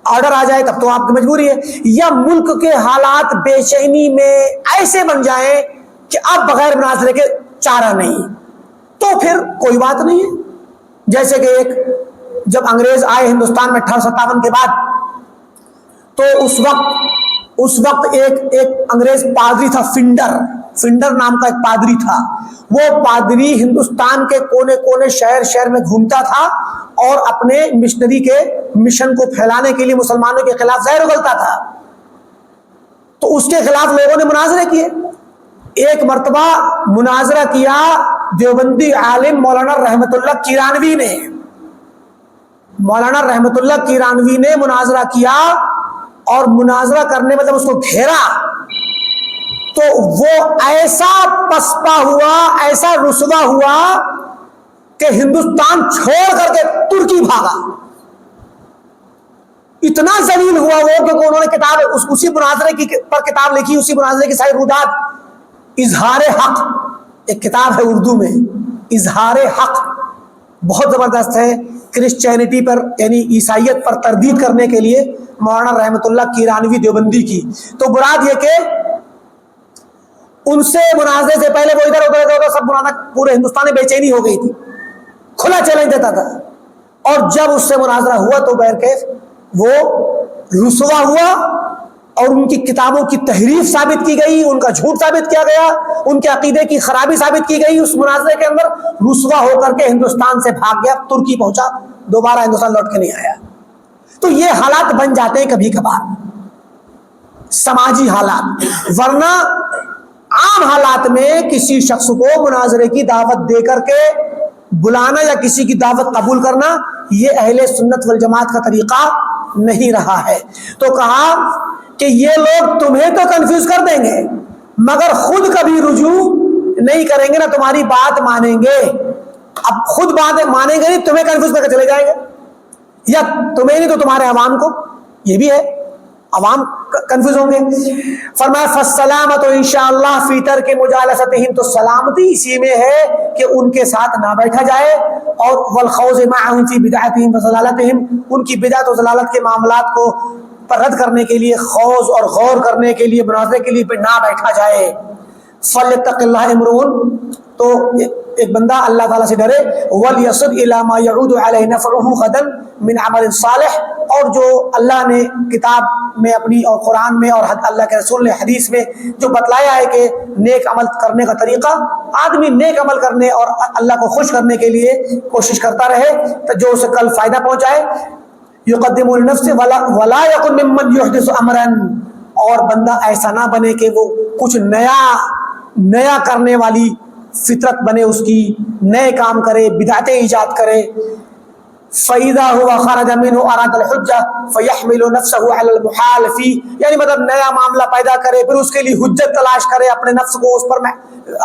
S1: آرڈر آ جائے تب تو آپ کی مجبوری ہے، یا ملک کے حالات بے چینی میں ایسے بن جائیں کہ اب بغیر مناظرے کے چارہ نہیں، تو پھر کوئی بات نہیں ہے۔ جیسے کہ ایک جب انگریز آئے ہندوستان میں 1857 کے بعد، تو اس وقت ایک انگریز پادری تھا، فنڈر نام کا ایک پادری تھا۔ وہ پادری ہندوستان کے کونے کونے شہر میں گھومتا تھا اور اپنے مشنری کے مشن کو پھیلانے کے لیے مسلمانوں کے خلاف زہر اگلتا تھا، تو اس کے خلاف لوگوں نے مناظرے کیے۔ ایک مرتبہ مناظرہ کیا دیوبندی عالم مولانا رحمت اللہ کیرانوی نے، مولانا رحمت اللہ کیرانوی نے مناظرہ کیا، اور مناظرہ کرنے میں جب اس کو گھیرا تو وہ ایسا پسپا ہوا، ایسا رسوا ہوا کہ ہندوستان چھوڑ کر کے ترکی بھاگا۔ اتنا ذلیل ہوا وہ کہ انہوں نے کتاب اسی مناظرے کی پر کتاب لکھی، اسی مناظرے کی ساری رودات، اظہار حق ایک کتاب ہے اردو میں، اظہار حق بہت زبردست ہے، کرسچینٹی پر یعنی عیسائیت پر تردید کرنے کے لیے مولانا رحمت اللہ کیرانوی دیوبندی کی۔ تو مراد یہ کہ ان سے مناظرے سے پہلے وہ ادھر ادھر سب مناظرہ، پورے ہندوستان میں بے چینی ہو گئی تھی، کھلا چیلنج دیتا تھا، اور جب اس سے مناظرہ ہوا تو بہرکیف وہ رسوا ہوا، اور ان کی کتابوں کی تحریف ثابت کی گئی، ان کا جھوٹ ثابت کیا گیا، ان کے عقیدے کی خرابی ثابت کی گئی۔ اس مناظرے کے اندر رسوا ہو کر کے ہندوستان سے بھاگ گیا، ترکی پہنچا، دوبارہ ہندوستان لوٹ کے نہیں آیا۔ تو یہ حالات بن جاتے ہیں کبھی کبھار، سماجی حالات، ورنہ عام حالات میں کسی شخص کو مناظرے کی دعوت دے کر کے بلانا یا کسی کی دعوت قبول کرنا یہ اہل سنت والجماعت کا طریقہ نہیں رہا ہے۔ تو کہا کہ یہ لوگ تمہیں تو کنفیوز کر دیں گے مگر خود کبھی رجوع نہیں کریں گے، نہ تمہاری بات مانیں گے۔ اب خود بات مانیں گے نہیں، تمہیں کنفیوز کر کے چلے جائیں گے، یا تمہیں نہیں تو تمہارے عوام کو، یہ بھی ہے، عوام کنفیوز ہوں گے۔ فرمایا فالسلامۃ انشاءاللہ فی ترک مجالستہم، تو سلامتی اسی میں ہے کہ ان کے ساتھ نہ بیٹھا جائے، اور والخوض معہم فی بدعتہم وضلالتہم، ان کی بدعت و ضلالت کے معاملات کو رد کرنے کے لیے، خوض اور غور کرنے کے لیے، مناظرے کے لیے نہ بیٹھا جائے۔ فلیتق اللہ امرؤ، تو ایک بندہ اللہ تعالیٰ سے ڈرے، وَلْيَصِرْ إِلَىٰ مَا يَعُودُ عَلَيْهِ نَفْعُهُ غَدًا مِنْ عَمَلٍ صَالِحٍ، اور جو اللہ نے کتاب میں اپنی اور قرآن میں اور اللہ کے رسول نے حدیث میں جو بتلایا ہے کہ نیک عمل کرنے کا طریقہ، آدمی نیک عمل کرنے اور اللہ کو خوش کرنے کے لیے کوشش کرتا رہے تو جو اسے کل فائدہ پہنچائے۔ یقدم لنفسہ ولا یکن ممن یحدث امرا، اور بندہ ایسا نہ بنے کہ وہ کچھ نیا کرنے والی فطرت بنے، اس کی نئے کام کرے، بدعتیں ایجاد کرے۔ فَإِذَا هُوَ خَرَجَ مِنْهُ أَرَادَ الْحُجَّةَ فَيَحْمِلُ نَفْسَهُ عَلَى الْمُحَالِ فِيهِ، یعنی مطلب نیا معاملہ پیدا کرے، پھر اس کے لیے حجت تلاش کرے، اپنے نفس کو اس پر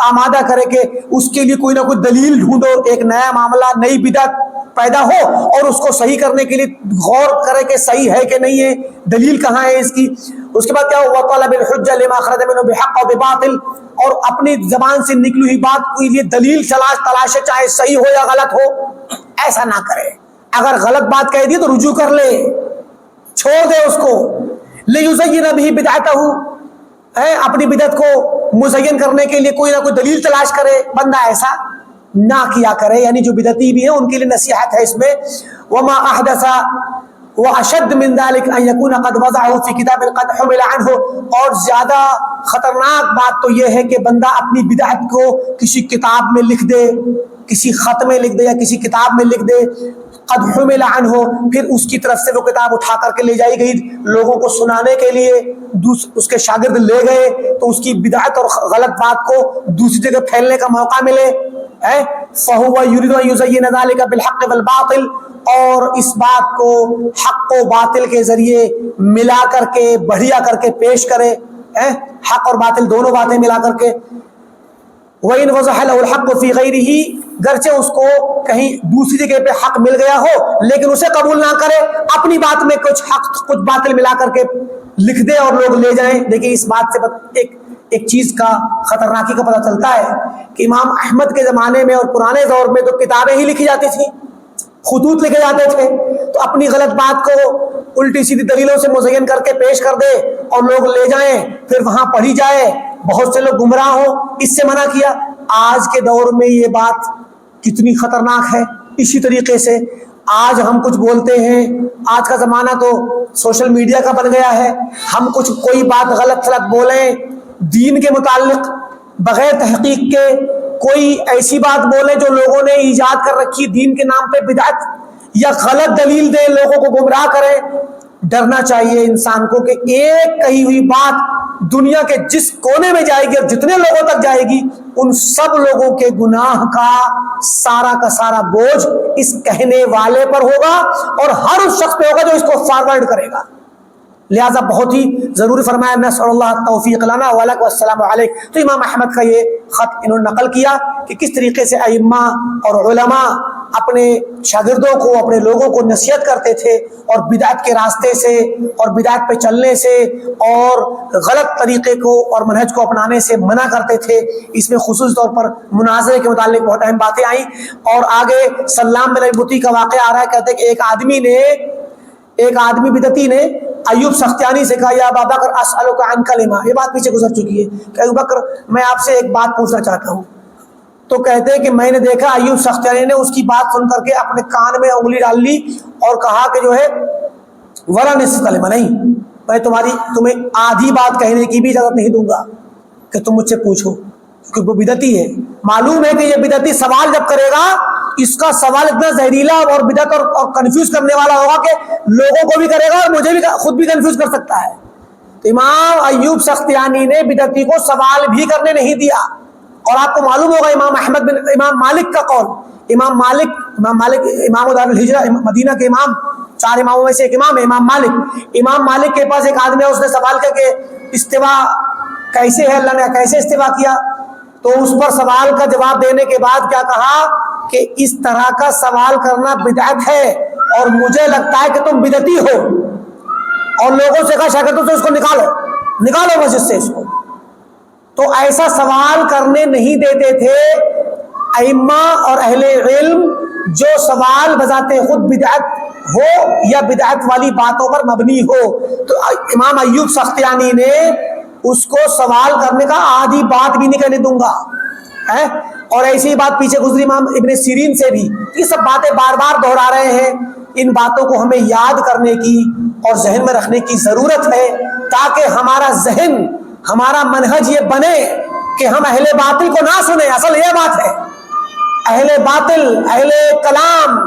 S1: آمادہ کرے کہ اس کے لیے کوئی نہ کوئی دلیل ڈھونڈو، ایک نیا معاملہ، نئی بدعت پیدا ہو، اور اس کو صحیح کرنے کے لیے غور کرے کہ صحیح ہے کہ نہیں ہے، دلیل کہاں ہے اس کی۔ اس کے بعد کیا ہوا، طلب الحجہ لما خرج منه بحق و بباطل، اور اپنی زبان سے نکلی ہوئی بات کے لیے دلیل تلاشے، چاہے صحیح ہو یا غلط ہو، ایسا نہ کرے۔ اگر غلط بات کہہ دی تو رجوع کر لے، چھوڑ دے اس کو۔ لیزین بہ بدعتہ، اپنی بدعت کو مزین کرنے کے لیے کوئی نہ کوئی دلیل تلاش کرے، بندہ ایسا نہ کیا کرے۔ یعنی جو بدعتی بھی ہیں ان کے لیے نصیحت ہے اس میں، وما احدث واشد من ذلك ان يكون قد وضعه في كتاب قد حمل عنه، اور زیادہ خطرناک بات تو یہ ہے کہ بندہ اپنی بدعت کو کسی کتاب میں لکھ دے، کسی خط میں لکھ دے یا کسی کتاب میں لکھ دے، قد حمل عنه، پھر اس کی طرف سے وہ کتاب اٹھا کر کے لے جائی گئی لوگوں کو سنانے کے لیے، اس کے شاگرد لے گئے تو اس کی بدعت اور غلط بات کو دوسری جگہ پھیلنے کا موقع ملے۔ فَهُوَ يُرِيدُ أَن يُزَيِّنَ ذَلِكَ بِالْحَقِّ وَالْبَاطِلِ، اور اس بات کو حق و باطل کے ذریعے ملا کر کے بڑھیا کر کے پیش کرے، حق اور باطل دونوں باتیں ملا کر کے۔ وَإِنْ وَضَحَ لَهُ الْحَقُّ فِي غَيْرِهِ، گرچہ اس کو کہیں دوسری جگہ پہ حق مل گیا ہو لیکن اسے قبول نہ کرے، اپنی بات میں کچھ حق کچھ باطل ملا کر کے لکھ دے اور لوگ لے جائیں۔ دیکھیں اس بات سے ایک چیز کا خطرناکی کا پتہ چلتا ہے کہ امام احمد کے زمانے میں اور پرانے دور میں تو کتابیں ہی لکھی جاتی تھیں، خطوط لکھے جاتے تھے، تو اپنی غلط بات کو الٹی سیدھی دلیلوں سے مزین کر کے پیش کر دے اور لوگ لے جائیں، پھر وہاں پڑھی جائے، بہت سے لوگ گمراہ ہوں، اس سے منع کیا۔ آج کے دور میں یہ بات کتنی خطرناک ہے۔ اسی طریقے سے آج ہم کچھ بولتے ہیں، آج کا زمانہ تو سوشل میڈیا کا بن گیا ہے، ہم کوئی بات غلط غلط بولیں دین کے متعلق بغیر تحقیق کے، کوئی ایسی بات بولیں جو لوگوں نے ایجاد کر رکھی دین کے نام پہ بدعت، یا غلط دلیل دیں، لوگوں کو گمراہ کریں. ڈرنا چاہیے انسان کو کہ ایک کہی ہوئی بات دنیا کے جس کونے میں جائے گی اور جتنے لوگوں تک جائے گی، ان سب لوگوں کے گناہ کا سارا بوجھ اس کہنے والے پر ہوگا اور ہر اس شخص پہ ہوگا جو اس کو فارورڈ کرے گا. لہذا بہت ہی ضروری فرمایا نسأل اللہ التوفیق لنا ولک والسلام علیکم. تو امام احمد کا یہ خط انہوں نے نقل کیا کہ کس طریقے سے ائمہ اور علماء اپنے شاگردوں کو، اپنے لوگوں کو نصیحت کرتے تھے اور بدعت کے راستے سے اور بدعت پہ چلنے سے اور غلط طریقے کو اور منہج کو اپنانے سے منع کرتے تھے. اس میں خصوصی طور پر مناظرے کے متعلق بہت اہم باتیں آئیں. اور آگے سلام بن ابی کا واقعہ آ رہا ہے. کہتے ہیں کہ ایک آدمی بدعتی نے ایوب سختیانی سے کہا یا ابا بکر اسألک عن کلمہ. یہ بات پیچھے گزر چکی ہے کہ ابو بکر میں آپ سے ایک بات پوچھنا چاہتا ہوں. تو کہتے ہیں کہ میں نے دیکھا ایوب سختیانی نے اس کی بات سن کر کے اپنے کان میں انگلی ڈال لی اور کہا کہ جو ہے ولا نصف کلمہ، نہیں، میں تمہیں آدھی بات کہنے کی بھی اجازت نہیں دوں گا کہ تم مجھ سے پوچھو، کیونکہ وہ بدعتی ہے. معلوم ہے کہ یہ بدعتی سوال جب کرے گا اس کا سوال اتنا زہریلا اور بدعت اور کنفیوز کرنے والا ہوگا کہ لوگوں کو بھی کرے گا اور مجھے بھی خود بھی کنفیوز کر سکتا ہے. تو امام ایوب سختیانی نے بدعتی کو سوال بھی کرنے نہیں دیا. اور آپ کو معلوم ہوگا امام مالک کا قول، امام مالک امام دار الہجرہ مدینہ کے امام، 4 اماموں میں سے ایک امام ہے امام مالک کے پاس ایک آدمی ہے، اس نے سوال کیا کہ استوا کیسے ہے، اللہ نے کیسے استوا کیا؟ تو اس پر سوال کا جواب دینے کے بعد کیا کہا کہ اس طرح کا سوال کرنا بدعت ہے اور مجھے لگتا ہے کہ تم بدعتی ہو. اور لوگوں سے کہا شاگردوں سے اس کو نکالو مسجد سے اس کو. تو ایسا سوال کرنے نہیں دیتے تھے ائمہ اور اہل علم جو سوال بذات خود بدعت ہو یا بدعت والی باتوں پر مبنی ہو. تو امام ایوب سختیانی نے اس کو سوال کرنے کا آدھی بات بھی نہیں کہنے دوں گا. اور ایسی ہی بات پیچھے گزری امام ابن سیرین سے بھی. یہ سب باتیں بار بار دہرا رہے ہیں. ان باتوں کو ہمیں یاد کرنے کی اور ذہن میں رکھنے کی ضرورت ہے تاکہ ہمارا ذہن، ہمارا منہج یہ بنے کہ ہم اہل باطل کو نہ سنیں. اصل یہ بات ہے اہل باطل، اہل کلام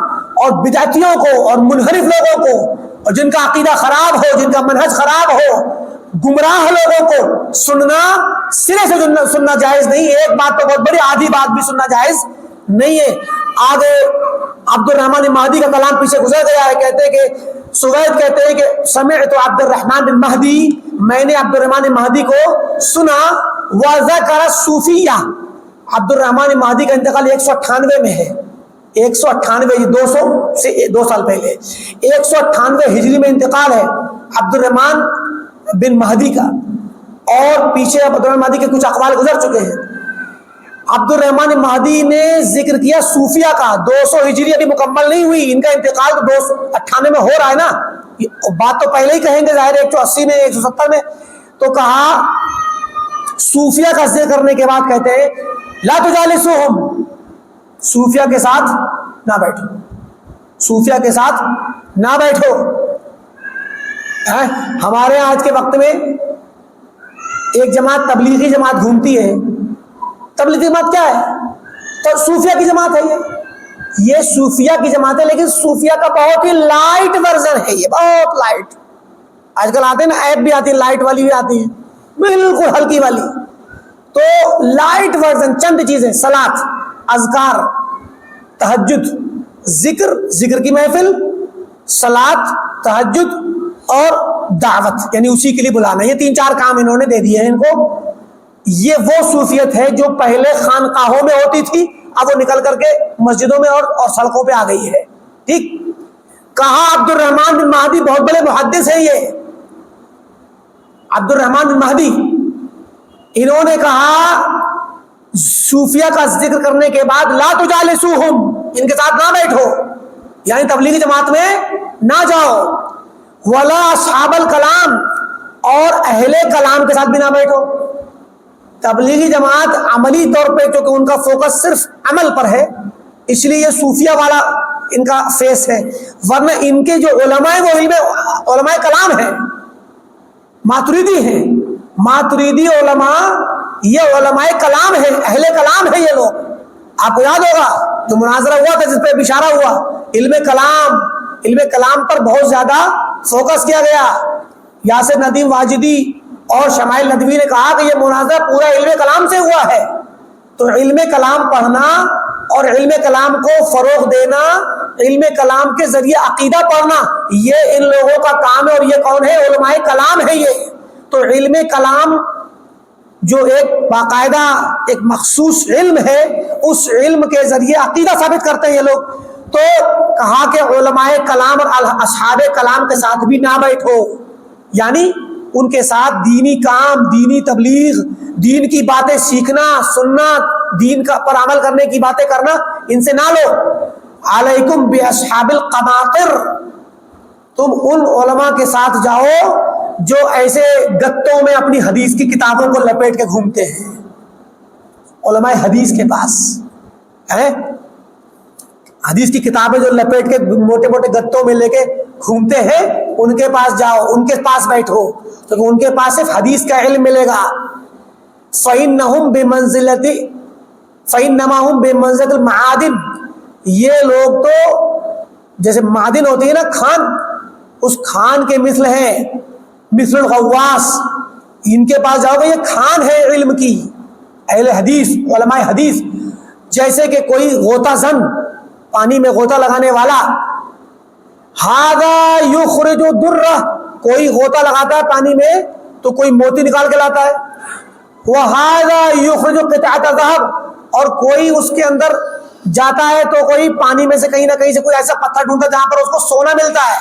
S1: اور بدعتیوں کو اور منحرف لوگوں کو اور جن کا عقیدہ خراب ہو، جن کا منہج خراب ہو، گمراہ لوگوں کو سننا سرے سے سننا جائز نہیں. ایک بات تو بہت بڑی، آدھی بات بھی سننا جائز نہیں ہے. آگے عبد الرحمن مہدی کا کلام پیچھے گزر گیا ہے. کہتے ہیں کہ سوید کہتے ہیں کہ سمعت عبد الرحمن بن مہدی، میں نے عبد الرحمن مہدی کو سنا. وذکر صوفیہ، عبد الرحمن مہدی کا انتقال 198 میں ہے. 198 یہ 200 سے 2 سال پہلے 198 ہجری میں انتقال ہے عبد الرحمن بن مہدی کا. اور پیچھے عبد الرحمن مہدی کے کچھ اقوال گزر چکے ہیں. عبد الرحمن مہدی نے ذکر کیا صوفیہ کا. 200 ہجری ابھی مکمل نہیں ہوئی، ان کا انتقال تو 298 میں ہو رہا ہے نا. بات تو پہلے ہی کہیں گے ظاہر 180 میں 170 میں. تو کہا صوفیہ کا ذکر کرنے کے بعد کہتے ہیں لا تجالسوہم، صوفیہ کے ساتھ نہ بیٹھو، صوفیہ کے ساتھ نہ بیٹھو. ہمارے آج کے وقت میں ایک جماعت تبلیغی جماعت گھومتی ہے. تبلیغی جماعت کیا ہے؟ تو صوفیہ کی جماعت ہے. یہ صوفیہ کی جماعت ہے، لیکن صوفیہ کا بہت ہی لائٹ ورژن ہے. یہ بہت لائٹ، آج کل آتے ہیں نا ایپ بھی آتی ہے، لائٹ والی بھی آتی ہے، بالکل ہلکی والی. تو لائٹ ورژن چند چیزیں: صلاۃ، اذکار، تہجد، ذکر کی محفل، صلاۃ، تہجد اور دعوت، یعنی اسی کے لیے بلانا. یہ 3-4 کام انہوں نے دے دیے ہیں ان کو. یہ وہ صوفیت ہے جو پہلے خانقاہوں میں ہوتی تھی، اب وہ نکل کر کے مسجدوں میں اور سڑکوں پہ آ گئی ہے. ٹھیک کہا عبد الرحمن بن مہدی بہت بڑے محدث ہیں. یہ عبد الرحمن بن مہدی انہوں نے کہا صوفیہ کا ذکر کرنے کے بعد لا تجالسوہم، ان کے ساتھ نہ بیٹھو، یعنی تبلیغی جماعت میں نہ جاؤ. ولا اصحاب الکلام، اور اہل کلام کے ساتھ بھی نہ بیٹھو. تبلیغی جماعت عملی طور پہ کیونکہ ان کا فوکس صرف عمل پر ہے، اس لیے یہ صوفیہ والا ان کا فیس ہے. ورنہ ان کے جو علماء ہیں وہ علماء کلام ہیں، ماتریدی ہیں. ماتریدی علماء یہ علماء کلام ہیں، اہل کلام ہیں یہ لوگ. آپ کو یاد ہوگا جو مناظرہ ہوا تھا جس پہ اشارہ ہوا علم کلام پر بہت زیادہ فوکس کیا گیا. یاسر ندیم واجدی اور شمائل ندوی نے کہا کہ یہ مناظرہ پورا علم کلام سے ہوا ہے. تو علم کلام پڑھنا اور علم کلام کو فروغ دینا, علم کلام کے ذریعے عقیدہ پڑھنا, یہ ان لوگوں کا کام ہے. اور یہ کون ہے؟ علماء کلام ہے یہ. تو علم کلام جو ایک باقاعدہ ایک مخصوص علم ہے, اس علم کے ذریعے عقیدہ ثابت کرتے ہیں یہ لوگ. تو کہا کہ علماء کلام اور اصحاب کلام کے ساتھ بھی نہ بیٹھو, یعنی ان کے ساتھ دینی کام, دینی تبلیغ, دین کی باتیں سیکھنا سننا, دین کا پر عمل کرنے کی باتیں کرنا, ان سے نہ لو. علیکم باصحاب القماطر, تم ان علماء کے ساتھ جاؤ جو ایسے گتوں میں اپنی حدیث کی کتابوں کو لپیٹ کے گھومتے ہیں. علماء حدیث کے پاس ہیں, حدیث کی کتابیں جو لپیٹ کے موٹے موٹے گتوں میں لے کے گھومتے ہیں, ان کے پاس جاؤ, ان کے پاس بیٹھو, تو ان کے پاس صرف حدیث کا علم ملے گا. فَإِنَّهُمْ بِمَنزِلَةِ الْمَعَادِنِ, یہ لوگ تو جیسے معدن ہوتی ہے نا کھان, اس کھان کے مثل ہے, مثل الغواص. ان کے پاس جاؤ گے, یہ کھان ہے علم کی, اہل حدیث علماء حدیث. جیسے کہ کوئی غوطہ زن, پانی میں غوطہ لگانے والا, ہاذا یخرج درہ, کوئی غوطہ لگاتا ہے پانی میں تو کوئی موتی نکال کے لاتا ہے. وہذا یخرج قطعۃ ذہب, اور کوئی اس کے اندر جاتا ہے تو کوئی پانی میں سے کہیں نہ کہیں سے کوئی ایسا پتھر ڈھونڈتا ہے جہاں پر اس کو سونا ملتا ہے.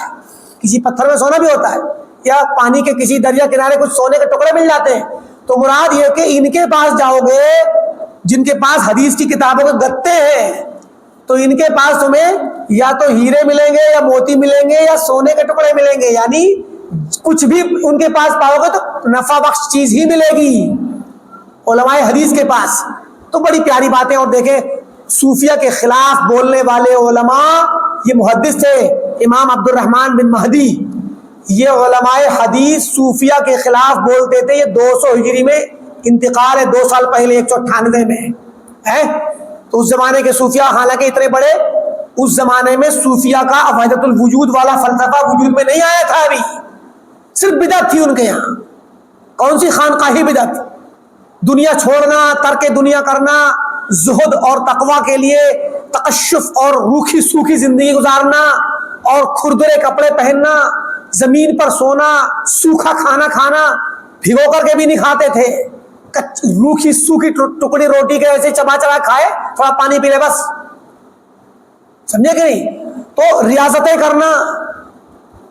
S1: کسی پتھر میں سونا بھی ہوتا ہے, یا پانی کے کسی دریا کنارے کچھ سونے کے ٹکڑے مل جاتے ہیں. تو مراد یہ کہ ان کے پاس جاؤ گے جن کے پاس حدیث کی کتابوں کے گتے ہیں, تو ان کے پاس تمہیں یا تو ہیرے ملیں گے, یا موتی ملیں گے, یا سونے کے ٹکڑے ملیں گے, یعنی کچھ بھی ان کے پاس پاؤ گے تو نفع بخش چیز ہی ملے گی علماء حدیث کے پاس. تو بڑی پیاری باتیں. اور دیکھیں صوفیہ کے خلاف بولنے والے علماء, یہ محدث تھے امام عبد الرحمن بن مہدی, یہ علماء حدیث صوفیہ کے خلاف بولتے تھے. یہ 200 ہجری میں انتقال ہے, 2 سال پہلے 198 میں ہے. تو اس زمانے کے صوفیہ حالانکہ اتنے بڑے, اس زمانے میں صوفیہ کا وحدت الوجود والا فلسفہ وجود میں نہیں آیا تھا ابھی, صرف بدعت تھی ان کے یہاں. کون سی خانقاہی بدعت, دنیا چھوڑنا, ترک دنیا کرنا, زہد اور تقوی کے لیے تقشف اور روکھی سوکھی زندگی گزارنا, اور کھردرے کپڑے پہننا, زمین پر سونا, سوکھا کھانا کھانا, بھگو کر کے بھی نہیں کھاتے تھے, روکھی سوکھی ٹکڑی روٹی کے ایسے چبا چبا کھائے, تھوڑا پانی پی لے بس, سمجھے کہ نہیں. تو ریاضتیں کرنا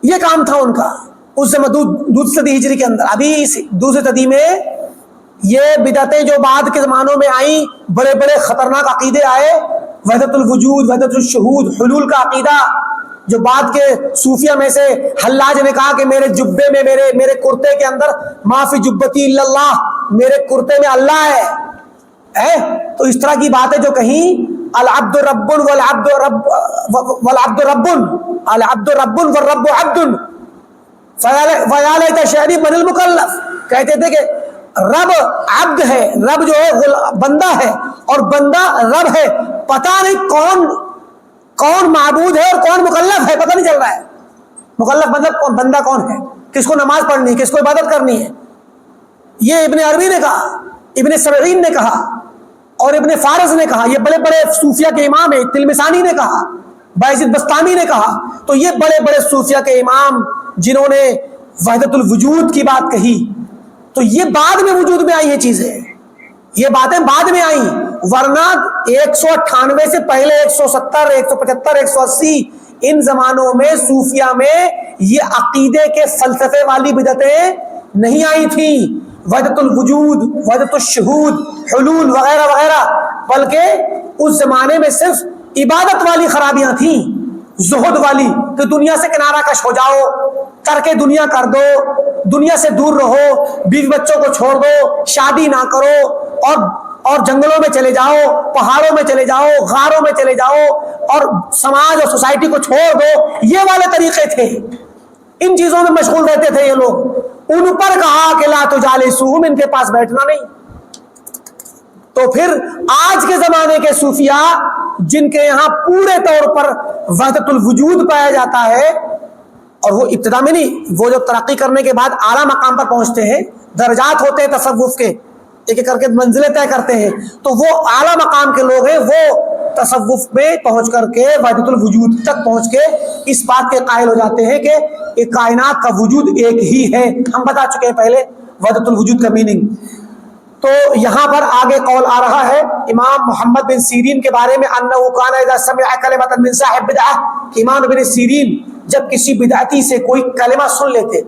S1: یہ کام تھا ان کا اس زمان دوسری صدی ہجری کے اندر. ابھی اس دوسری صدی میں یہ بدعتیں جو بعد کے زمانوں میں آئیں, بڑے بڑے خطرناک عقیدے آئے, وحدت الوجود, وحدت الشہود, حلول کا عقیدہ, جو بعد کے صوفیہ میں سے حلاج نے کہا کہ میرے جبے میں, میرے کرتے کے اندر ما فی جبتی الا اللہ, میرے کرتے میں اللہ ہے. تو اس طرح کی باتیں جو کہیں, العبد رب والعبد رب والعبد رب, العبد رب والرب عبد, فیا لیت شعری من المکلف, کہتے تھے کہ رب عبد ہے, رب جو ہے بندہ ہے, اور بندہ رب ہے, پتہ نہیں کون معبود ہے اور کون مکلف ہے, پتہ نہیں چل رہا ہے. مکلف مطلب بندہ کون ہے, کس کو نماز پڑھنی ہے, کس کو عبادت کرنی ہے. یہ ابن عربی نے کہا, ابن سبعین نے کہا, اور ابن فارس نے کہا, یہ بڑے بڑے صوفیہ کے امام ہیں. تلمسانی نے کہا, بایزید بستامی نے کہا. تو یہ بڑے بڑے صوفیہ کے امام جنہوں نے وحدت الوجود کی بات کہی, تو یہ بعد میں وجود میں آئی یہ چیزیں, یہ باتیں بعد میں آئیں. ورنہ 198 سے پہلے 170, 175, 180 ان زمانوں میں صوفیہ میں یہ عقیدے کے فلسفے والی بدعتیں نہیں آئی تھیں. وحدت الوجود, وحدت الشہود, حلول وغیرہ وغیرہ, بلکہ اس زمانے میں صرف عبادت والی خرابیاں تھیں, زہد والی, کہ دنیا سے کنارہ کش ہو جاؤ, ترک دنیا کر دو, دنیا سے دور رہو, بیوی بچوں کو چھوڑ دو, شادی نہ کرو, اور جنگلوں میں چلے جاؤ, پہاڑوں میں چلے جاؤ, غاروں میں چلے جاؤ, اور سماج اور سوسائٹی کو چھوڑ دو. یہ والے طریقے تھے, ان چیزوں میں مشغول رہتے تھے یہ لوگ. ان پر کہا کہ لا تجالسوہم, ان کے پاس بیٹھنا نہیں. تو پھر آج کے زمانے کے صوفیاء جن کے یہاں پورے طور پر وحدت الوجود پایا جاتا ہے، اور وہ ابتدا میں نہیں، وہ جو ترقی کرنے کے بعد اعلیٰ مقام پر پہنچتے ہیں، درجات ہوتے ہیں تصوف کے، ایک ایک کر کے منزلیں طے کرتے ہیں، تو وہ اعلیٰ مقام کے لوگ ہیں، وہ تصوف میں پہنچ کر کے وحدت الوجود تک پہنچ کے اس بات کے قائل ہو جاتے ہیں کہ یہ کائنات کا وجود ایک ہی ہے۔ ہم بتا چکے ہیں پہلے وحدت الوجود کا میننگ۔ تو یہاں پر آگے قول آ رہا ہے امام محمد بن سیرین کے بارے میں، انہ کان اذا سمع کلمۃ من صاحب بدعہ، کہ امام بن سیرین جب کسی بدعتی سے کوئی کلمہ سن لیتے،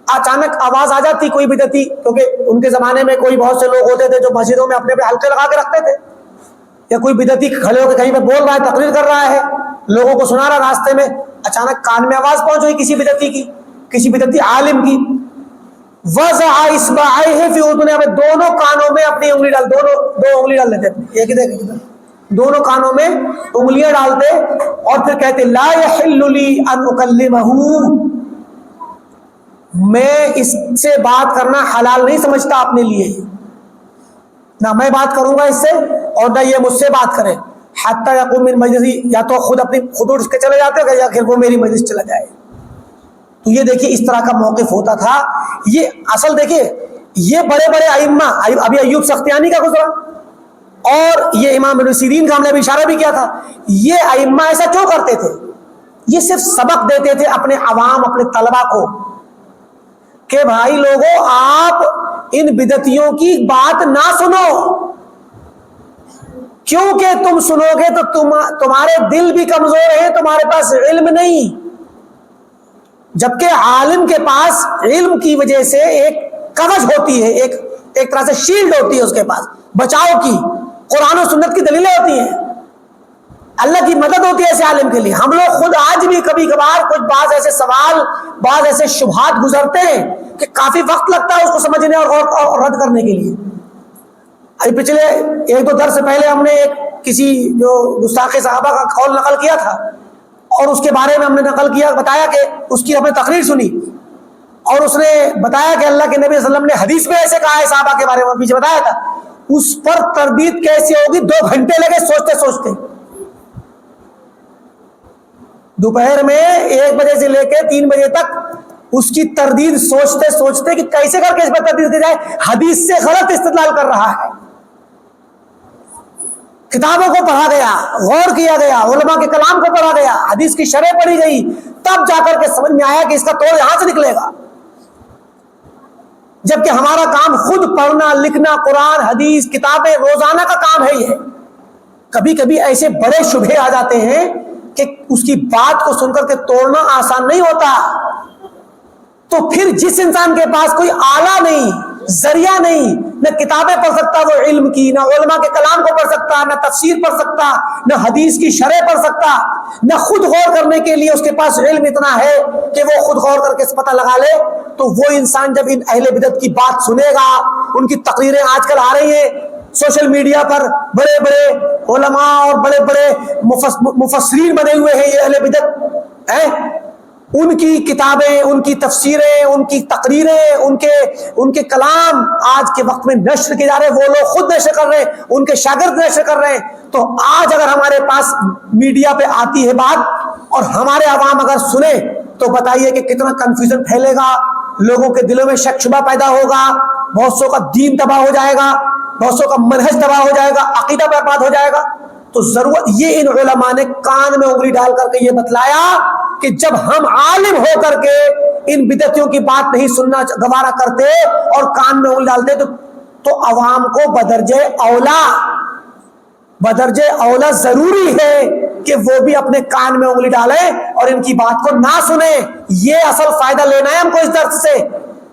S1: اچانک آواز آ جاتی کوئی بدعتی، کیونکہ ان کے زمانے میں کوئی بہت سے لوگ ہوتے تھے جو مسجدوں میں اپنے پہ حلقے لگا کے رکھتے تھے، یا کوئی بدعتی کھڑے ہو کے کہیں پہ بول رہا ہے، تقریر کر رہا ہے، لوگوں کو سنا رہا راستے میں، اچانک کان میں آواز پہنچ گئی کسی بدعتی کی، کسی بدعتی عالم کی، وضع اصبعیہ فی اذنیہ، میں دونوں کانوں میں اپنی انگلی ڈال، دو انگلی ڈال لیتے، ایک ادھر دونوں کانوں میں انگلیاں ڈالتے، اور پھر کہتے لا یحل لی ان اکلمہ، میں اس سے بات کرنا حلال نہیں سمجھتا اپنے لیے، نہ میں بات کروں گا اس سے اور نہ یہ مجھ سے بات کرے، حتی یقوم من مجلسی، یا تو خود اٹھ کے چلے جاتے یا پھر وہ میری مجلس چلا جائے۔ تو یہ دیکھیے اس طرح کا موقف ہوتا تھا۔ یہ اصل دیکھیے یہ بڑے بڑے ائمہ، ابھی ایوب سختیانی کا گزرا اور یہ امام ابن سیرین کا ہم نے ابھی اشارہ بھی کیا تھا، یہ ائمہ ایسا کیوں کرتے تھے؟ یہ صرف سبق دیتے تھے اپنے عوام، اپنے طلبہ کو، کہ بھائی لوگوں آپ ان بدعتیوں کی بات نہ سنو، کیونکہ تم سنو گے تو تمہارے دل بھی کمزور ہیں، تمہارے پاس علم نہیں، جبکہ عالم کے پاس علم کی وجہ سے ایک کوچ ہوتی ہے، ایک طرح سے شیلڈ ہوتی ہے اس کے پاس بچاؤ کی، قرآن و سنت کی دلیلیں ہوتی ہیں، اللہ کی مدد ہوتی ہے ایسے عالم کے لیے۔ ہم لوگ خود آج بھی کبھی کبھار کچھ بعض ایسے سوال، بعض ایسے شبہات گزرتے ہیں کہ کافی وقت لگتا ہے اس کو سمجھنے اور رد کرنے کے لیے۔ ابھی پچھلے ایک دو درس سے پہلے ہم نے کسی جو گستاخ صحابہ کا قول نقل کیا تھا، اور اس کے بارے میں ہم نے نقل کیا، بتایا کہ اس کی ہم نے تقریر سنی، اور اس نے بتایا کہ اللہ کے نبی صلی اللہ علیہ وسلم نے حدیث میں ایسے کہا ہے صحابہ کے بارے میں، پیچھے بتایا تھا، اس پر تردید کیسے ہوگی؟ 2 گھنٹے لگے سوچتے سوچتے، دوپہر میں 1 بجے سے لے کے 3 بجے تک اس کی تردید سوچتے سوچتے کہ کیسے کر کے اس پر تردید کی جائے، حدیث سے غلط استدلال کر رہا ہے۔ کتابوں کو پڑھا گیا، غور کیا گیا، علماء کے کلام کو پڑھا گیا، حدیث کی شرح پڑھی گئی، تب جا کر کے سمجھ میں آیا کہ اس کا توڑ یہاں سے نکلے گا۔ جبکہ ہمارا کام خود پڑھنا لکھنا، قرآن حدیث کتابیں روزانہ کا کام ہے یہ۔ کبھی کبھی ایسے بڑے شبہے آ جاتے ہیں کہ اس کی بات کو سن کر کے توڑنا آسان نہیں ہوتا، تو پھر جس انسان کے پاس کوئی آلہ نہیں، ذریعہ نہیں، نہ کتابیں پڑھ سکتا وہ علم کی، نہ علماء کے کلام کو پڑھ سکتا، نہ تفسیر پڑھ سکتا، نہ حدیث کی شرح پڑھ سکتا، نہ خود غور کرنے کے لیے اس کے پاس علم اتنا ہے کہ وہ خود غور کر کے پتہ لگا لے، تو وہ انسان جب ان اہل بدعت کی بات سنے گا، ان کی تقریریں آج کل آ رہی ہیں سوشل میڈیا پر، بڑے بڑے علماء اور بڑے بڑے مفسرین بنے ہوئے ہیں یہ اہل بدعت ہیں، ان کی کتابیں، ان کی تفسیریں، ان کی تقریریں، ان کے کلام آج کے وقت میں نشر کیے جا رہے ہیں، وہ لوگ خود نشر کر رہے ہیں، ان کے شاگرد نشر کر رہے ہیں۔ تو آج اگر ہمارے پاس میڈیا پہ آتی ہے بات اور ہمارے عوام اگر سنے تو بتائیے کہ کتنا کنفیوژن پھیلے گا، لوگوں کے دلوں میں شک شبہ پیدا ہوگا، بہت سو کا دین تباہ ہو جائے گا، بہت سو کا منہج تباہ ہو جائے گا، عقیدہ برباد ہو جائے گا۔ تو ضرورت یہ ان علماء نے کان میں انگلی ڈال کر کے یہ بتلایا کہ جب ہم عالم ہو کر کے ان بدعتیوں کی بات نہیں سننا گوارا کرتے اور کان میں انگلی ڈالتے تو عوام کو بدرجے اولا ضروری ہے کہ وہ بھی اپنے کان میں انگلی ڈالیں اور ان کی بات کو نہ سنیں۔ یہ اصل فائدہ لینا ہے ہم کو اس درس سے،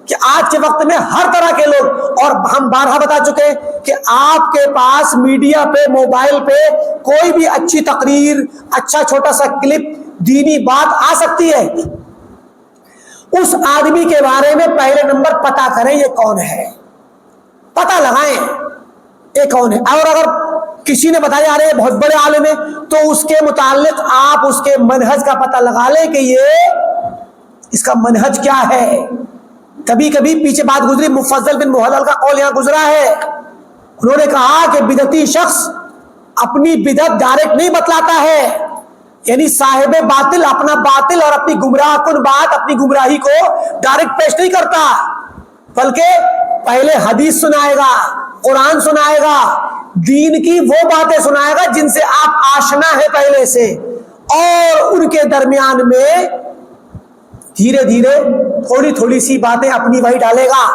S1: کہ آج کے وقت میں ہر طرح کے لوگ، اور ہم بارہا بتا چکے کہ آپ کے پاس میڈیا پہ، موبائل پہ کوئی بھی اچھی تقریر، اچھا چھوٹا سا کلپ، دینی بات آ سکتی ہے، اس آدمی کے بارے میں پہلے نمبر پتہ کریں یہ کون ہے، پتہ لگائیں یہ کون ہے، اور اگر کسی نے بتایا رہے بہت بڑے عالم ہے تو اس کے متعلق آپ اس کے منہج کا پتہ لگا لیں کہ یہ اس کا منہج کیا ہے۔ کبھی کبھی پیچھے بات گزری، مفضل بن محلل کا قول یہاں گزرا ہے، انہوں نے کہا کہ بدعتی شخص اپنی بدعت ڈائریکٹ نہیں بتلاتا ہے، یعنی صاحب باطل اپنا باطل اور اپنی گمراہ کن بات، اپنی گمراہی کو ڈائریکٹ پیش نہیں کرتا، بلکہ پہلے حدیث سنائے گا، قرآن سنائے گا، دین کی وہ باتیں سنائے گا جن سے آپ آشنا ہے پہلے سے، اور ان کے درمیان میں دھیرے دھیرے تھوڑی تھوڑی سی باتیں اپنی وہی ڈالے گا۔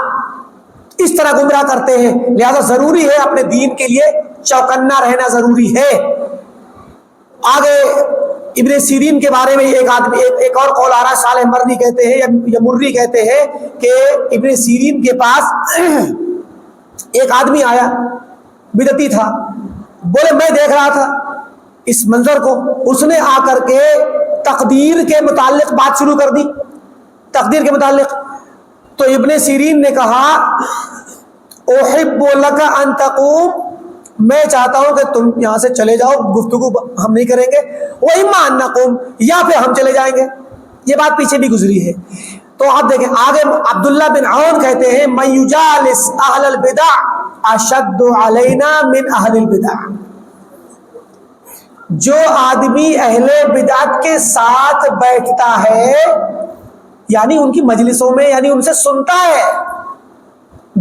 S1: اس طرح گمراہ کرتے ہیں، لہذا ضروری ہے اپنے دین کے لیے چوکنا رہنا ضروری ہے۔ آگے ابن سیرین کے بارے میں ایک اور قول آ رہا ہے، صالح مرری کہتے ہیں یا مرری کہتے ہیں کہ ابن سیرین کے پاس ایک آدمی آیا، بدعتی تھا، بولے میں دیکھ رہا تھا اس منظر کو، اس نے آ کر کے تقدیر کے متعلق بات شروع کر دی، تقدیر کے متعلق۔ تو ابن سیرین نے کہا احب لک ان تقوم، میں چاہتا ہوں کہ تم یہاں سے چلے جاؤ، گفتگو ہم نہیں کریں گے، وَإِمَّا أَن نَّقُومَ، یا پھر ہم چلے جائیں گے۔ یہ بات پیچھے بھی گزری ہے۔ تو آپ دیکھیں آگے عبداللہ بن عون کہتے ہیں مَن يُجَالِسْ أَهْلَ الْبِدَعِ أَشَدُّ عَلَيْنَا مِنْ أَهْلِ الْبِدَعِ، جو آدمی اہل بدعت کے ساتھ بیٹھتا ہے، یعنی ان کی مجلسوں میں، یعنی ان سے سنتا ہے،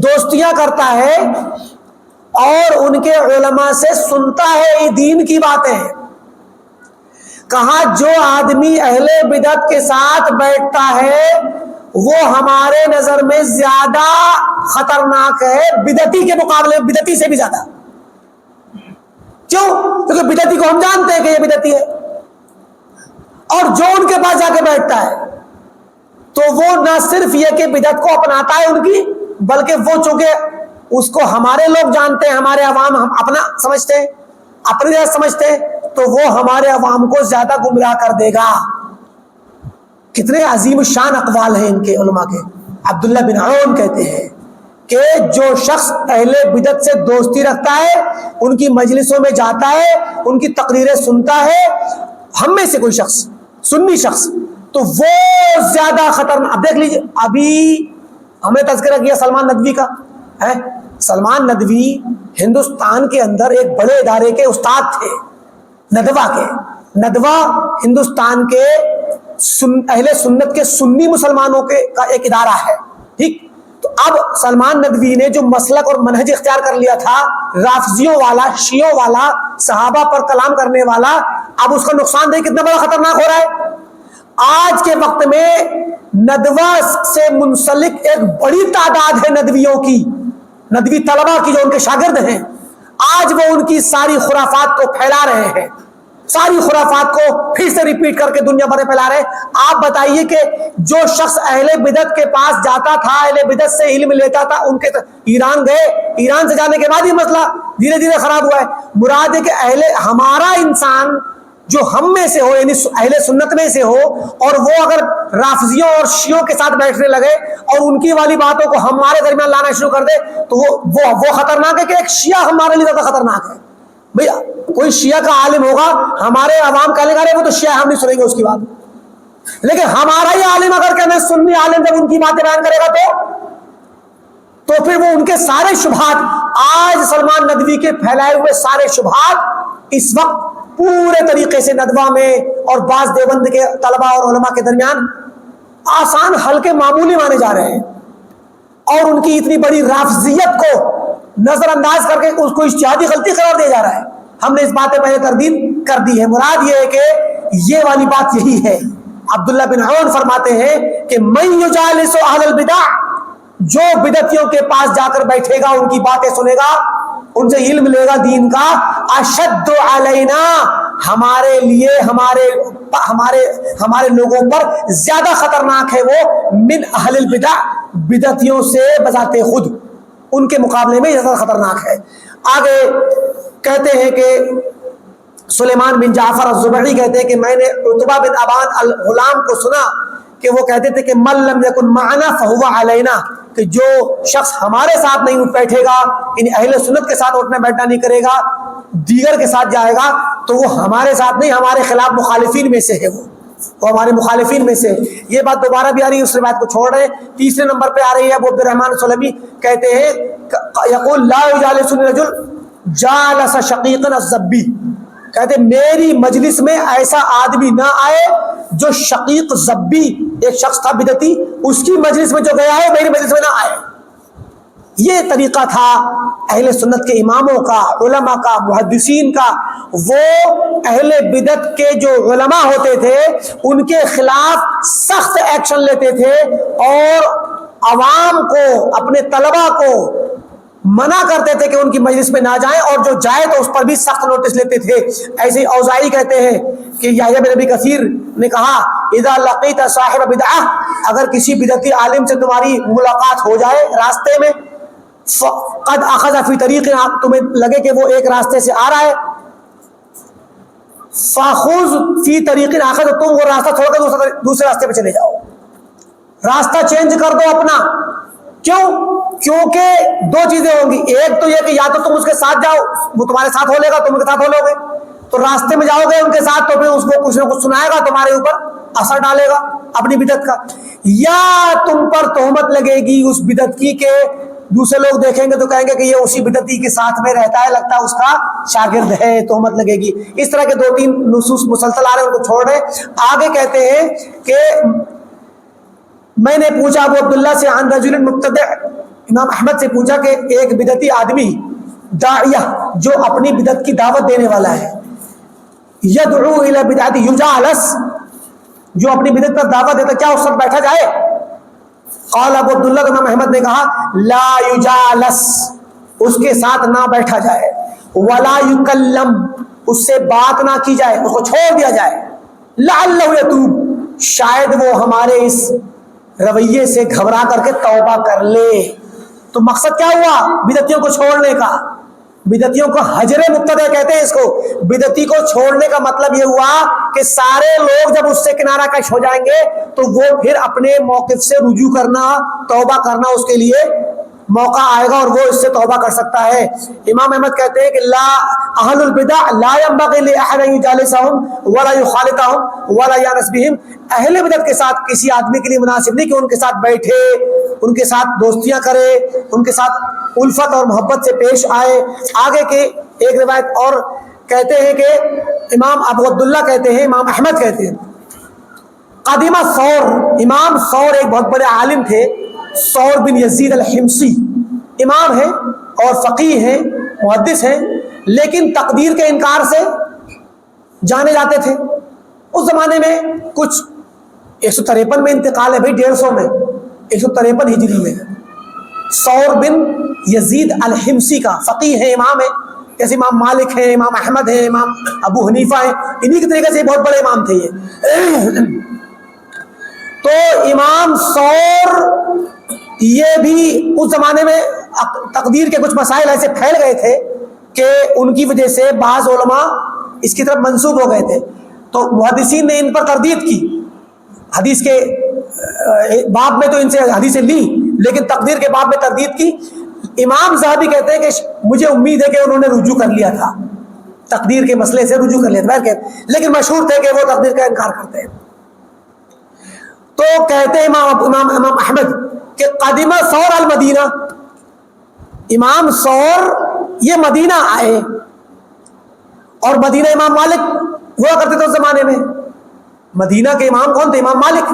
S1: دوستیاں کرتا ہے اور ان کے علماء سے سنتا ہے یہ دین کی باتیں، کہا جو آدمی اہل بدعت کے ساتھ بیٹھتا ہے وہ ہمارے نظر میں زیادہ خطرناک ہے بدعتی کے مقابلے، بدعتی سے بھی زیادہ۔ کیوں؟ کیونکہ بدعتی کو ہم جانتے ہیں کہ یہ بدعتی ہے، اور جو ان کے پاس جا کے بیٹھتا ہے تو وہ نہ صرف یہ کہ بدعت کو اپناتا ہے ان کی، بلکہ وہ چونکہ اس کو ہمارے لوگ جانتے ہیں، ہمارے عوام ہم اپنا سمجھتے ہیں، اپنی طرح سمجھتے ہیں، تو وہ ہمارے عوام کو زیادہ گمراہ کر دے گا۔ کتنے عظیم الشان اقوال ہیں ان کے علماء کے۔ عبداللہ بن عون کہتے ہیں کہ جو شخص اہل بدعت سے دوستی رکھتا ہے، ان کی مجلسوں میں جاتا ہے، ان کی تقریریں سنتا ہے، ہم میں سے کوئی شخص، سنی شخص، تو وہ زیادہ خطرناک۔ اب دیکھ لیجیے، ابھی ہم نے تذکرہ کیا سلمان ندوی کا ہے، سلمان ندوی ہندوستان کے اندر ایک بڑے ادارے کے استاد تھے، ندوہ کے۔ ندوہ ہندوستان کے اہل سنت کے سنی مسلمانوں کے کا ایک ادارہ ہے، ٹھیک۔ تو اب سلمان ندوی نے جو مسلک اور منہج اختیار کر لیا تھا، رافضیوں والا، شیعوں والا، صحابہ پر کلام کرنے والا، اب اس کا نقصان دہ کتنا بڑا خطرناک ہو رہا ہے۔ آج کے وقت میں ندوہ سے منسلک ایک بڑی تعداد ہے ندویوں کی، ندوی طلبہ کی جو ان کے شاگرد ہیں، آج وہ ان کی ساری خرافات کو پھیلا رہے ہیں، ساری خرافات کو پھر سے ریپیٹ کر کے دنیا بھر میں پھیلا رہے ہیں۔ آپ بتائیے کہ جو شخص اہل بدعت کے پاس جاتا تھا، اہل بدعت سے علم لیتا تھا، ان کے ایران گئے، ایران سے جانے کے بعد یہ مسئلہ دھیرے دھیرے خراب ہوا ہے۔ مراد ہے کہ ہمارا انسان جو ہم میں سے ہو، یعنی اہل سنت میں سے ہو، اور وہ اگر رافضیوں اور شیعوں کے ساتھ بیٹھنے لگے اور ان کی والی باتوں کو ہمارے درمیان لانا شروع کر دے، تو وہ خطرناک ہے کہ ایک شیعہ ہمارے لیے زیادہ خطرناک ہے۔ بھئی کوئی شیعہ کا عالم ہوگا، ہمارے عوام کہنے لگے وہ تو شیعہ، ہم نہیں سنیں گے اس کی بات، لیکن ہمارا ہی عالم اگر کہنا سنی عالم جب ان کی باتیں بیان کرے گا تو پھر وہ ان کے سارے شبہات، آج سلمان ندوی کے پھیلائے ہوئے سارے شبہات اس وقت پورے طریقے سے ندوہ میں اور بعض دیوبند کے طلبہ اور علماء کے درمیان آسان ہلکے معمولی مانے جا رہے ہیں، اور ان کی اتنی بڑی رافضیت کو نظر انداز کر کے اس کو اجتہادی غلطی قرار دیا جا رہا ہے۔ ہم نے اس باتیں پہلے تردید کر دی ہے۔ مراد یہ ہے کہ یہ والی بات یہی ہے۔ عبداللہ بن عون فرماتے ہیں کہ من یجالس اہل البدع، جو بدعتیوں کے پاس جا کر بیٹھے گا، ان کی باتیں سنے گا، ان سے علم لے گا دین کا، اشد علینا، ہمارے لیے، ہمارے لوگوں پر زیادہ خطرناک ہے وہ، من اہل البدع، بدعتیوں سے بذات خود ان کے مقابلے میں زیادہ خطرناک ہے۔ آگے کہتے ہیں کہ سلیمان بن جعفر الزبعی کہتے ہیں کہ میں نے عتبہ بن ابان الغلام کو سنا کہ وہ کہتے تھے کہ من لم یکن معنا فہو علینا، کہ جو شخص ہمارے ساتھ نہیں اٹھ بیٹھے گا، ان اہل سنت کے ساتھ اٹھنا بیٹھنا نہیں کرے گا، دیگر کے ساتھ جائے گا، تو وہ ہمارے ساتھ نہیں، ہمارے خلاف مخالفین میں سے ہے، وہ ہمارے مخالفین میں سے۔ یہ بات دوبارہ بھی آ رہی ہے، اس روایت کو چھوڑ رہے ہیں۔ تیسرے نمبر پہ آ رہی ہے ابو عبد الرحمن سلمی کہتے ہیں یقول لا یجالسنی رجل جالس شقیقا الزبی، کہتے میری مجلس میں ایسا آدمی نہ آئے جو شقیق زبی ایک شخص تھا بدعتی، اس کی مجلس میں جو گیا ہے میری مجلس میں نہ آئے۔ یہ طریقہ تھا اہل سنت کے اماموں کا، علماء کا، محدثین کا۔ وہ اہل بدعت کے جو علماء ہوتے تھے ان کے خلاف سخت ایکشن لیتے تھے اور عوام کو، اپنے طلباء کو منع کرتے تھے کہ ان کی مجلس میں نہ جائیں، اور جو جائے تو اس پر بھی سخت نوٹس لیتے تھے۔ ایسے ہی اوزاعی کہتے ہیں کہ یحییٰ بن ابی کثیر نے کہا اذا لقیت صاحب بدعہ، اگر کسی بدعتی عالم سے تمہاری ملاقات ہو جائے راستے میں، قد اخذ فی طریق، تمہیں لگے کہ وہ ایک راستے سے آ رہا ہے، فخذ فی طریق آخر، تم وہ راستہ چھوڑ کر دوسرے راستے پہ چلے جاؤ، راستہ چینج کر دو اپنا۔ کیوں؟ کیونکہ دو چیزیں ہوں گی، ایک تو یہ کہ یا تو تم اس کے ساتھ جاؤ، وہ تمہارے ساتھ ہو لے گا، تم ان کے ساتھ ہو لو گے، تو راستے میں جاؤ گے ان کے ساتھ تو پھر اس کو کچھ نہ کچھ سنائے گا، تمہارے اوپر اثر ڈالے گا اپنی بدعت کا، یا تم پر تہمت لگے گی اس بدعت کی کہ دوسرے لوگ دیکھیں گے تو کہیں گے کہ یہ اسی بدعتی کے ساتھ میں رہتا ہے، لگتا ہے اس کا شاگرد ہے، تہمت لگے گی۔ اس طرح کے دو تین نصوص مسلسل آ رہے ہیں، ان کو چھوڑ رہے۔ آگے کہتے ہیں کہ میں نے پوچھا ابو عبداللہ سے عن رجل مبتدع، امام احمد سے پوچھا کہ ایک بدعتی آدمی داعیہ جو اپنی بدعت کی دعوت دینے والا ہے، یدعو الی بدعت یجالس، جو اپنی بدعت پر دعوت دیتا، کیا اس سے بیٹھا جائے؟ قال ابو عبداللہ، امام احمد نے کہا لا یجالس، اس کے ساتھ نہ بیٹھا جائے، ولا یکلم، اس سے بات نہ کی جائے، اس کو چھوڑ دیا جائے، لعلہ یتوب، شاید وہ ہمارے اس رویے سے گھبرا کر کے توبہ کر لے۔ تو مقصد کیا ہوا بدعتیوں کو چھوڑنے کا؟ بدعتیوں کو حجر مبتدع کہتے ہیں اس کو۔ بدعتی کو چھوڑنے کا مطلب یہ ہوا کہ سارے لوگ جب اس سے کنارہ کش ہو جائیں گے تو وہ پھر اپنے موقف سے رجوع کرنا، توبہ کرنا اس کے لیے موقع آئے گا اور وہ اس سے توبہ کر سکتا ہے۔ امام احمد کہتے ہیں کہ لا اہل البدع لا ينبغي لاحد ان يجالسهم ولا يخالطهم ولا يانس بهم، اہل بدعت کے ساتھ کسی آدمی کے لیے مناسب نہیں کہ ان کے ساتھ بیٹھے، ان کے ساتھ دوستیاں کرے، ان کے ساتھ الفت اور محبت سے پیش آئے۔ آگے کے ایک روایت اور کہتے ہیں کہ امام ابو عبداللہ کہتے ہیں، امام احمد کہتے ہیں قدیمہ ثور، امام ثور ایک بہت بڑے عالم تھے، ثور بن یزید الحمصی، امام ہیں اور فقیہ ہیں، محدث ہیں، لیکن تقدیر کے انکار سے جانے جاتے تھے۔ اس زمانے میں کچھ 153 میں انتقال ہے بھائی، 150 میں، 153 ہجری میں، ثور بن یزید الحمصی کا فقیہ ہے، امام ہے، جیسے امام مالک ہیں، امام احمد ہیں، امام ابو حنیفہ ہیں، انہی کے طریقے سے بہت بڑے امام تھے یہ۔ تو امام ثور یہ بھی اس زمانے میں تقدیر کے کچھ مسائل ایسے پھیل گئے تھے کہ ان کی وجہ سے بعض علماء اس کی طرف منسوب ہو گئے تھے، تو محدثین نے ان پر تردید کی، حدیث کے باب میں تو ان سے حدیثیں لی لیکن تقدیر کے باب میں تردید کی۔ امام ذہبی کہتے ہیں کہ مجھے امید ہے کہ انہوں نے رجوع کر لیا تھا، تقدیر کے مسئلے سے رجوع کر لیا تھا، لیکن مشہور تھے کہ وہ تقدیر کا انکار کرتے ہیں۔ تو کہتے ہیں امام احمد کہ قدیمہ ثور المدینہ، امام ثور یہ مدینہ آئے، اور مدینہ امام مالک ہوا کرتے تھے اس زمانے میں۔ مدینہ کے امام کون تھے؟ امام مالک۔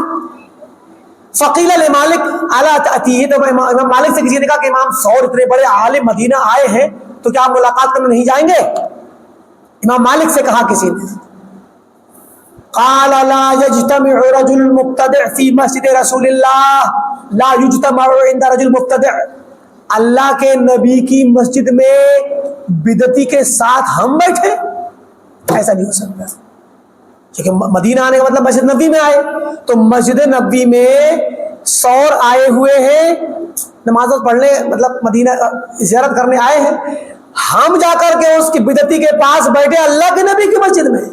S1: فقیل لمالک الا تأتیہ، تو امام مالک سے کسی نے کہا کہ امام ثور اتنے بڑے عالم مدینہ آئے ہیں تو کیا آپ ملاقات کرنے نہیں جائیں گے؟ امام مالک سے کہا کسی نے، قال لا يجتمع رجل مبتدع في مسجد رسول الله لا يجتمع عند رجل مبتدع، اللہ کے نبی کی مسجد میں بدعتی کے ساتھ ہم بیٹھے، ایسا نہیں ہو سکتا، کیونکہ مدینہ آنے کا مطلب مسجد نبوی میں آئے، تو مسجد نبوی میں ثور آئے ہوئے ہیں نماز پڑھنے، مطلب مدینہ زیارت کرنے آئے ہیں، ہم جا کر کے اس کی بدعتی کے پاس بیٹھے اللہ کے نبی کی مسجد میں؟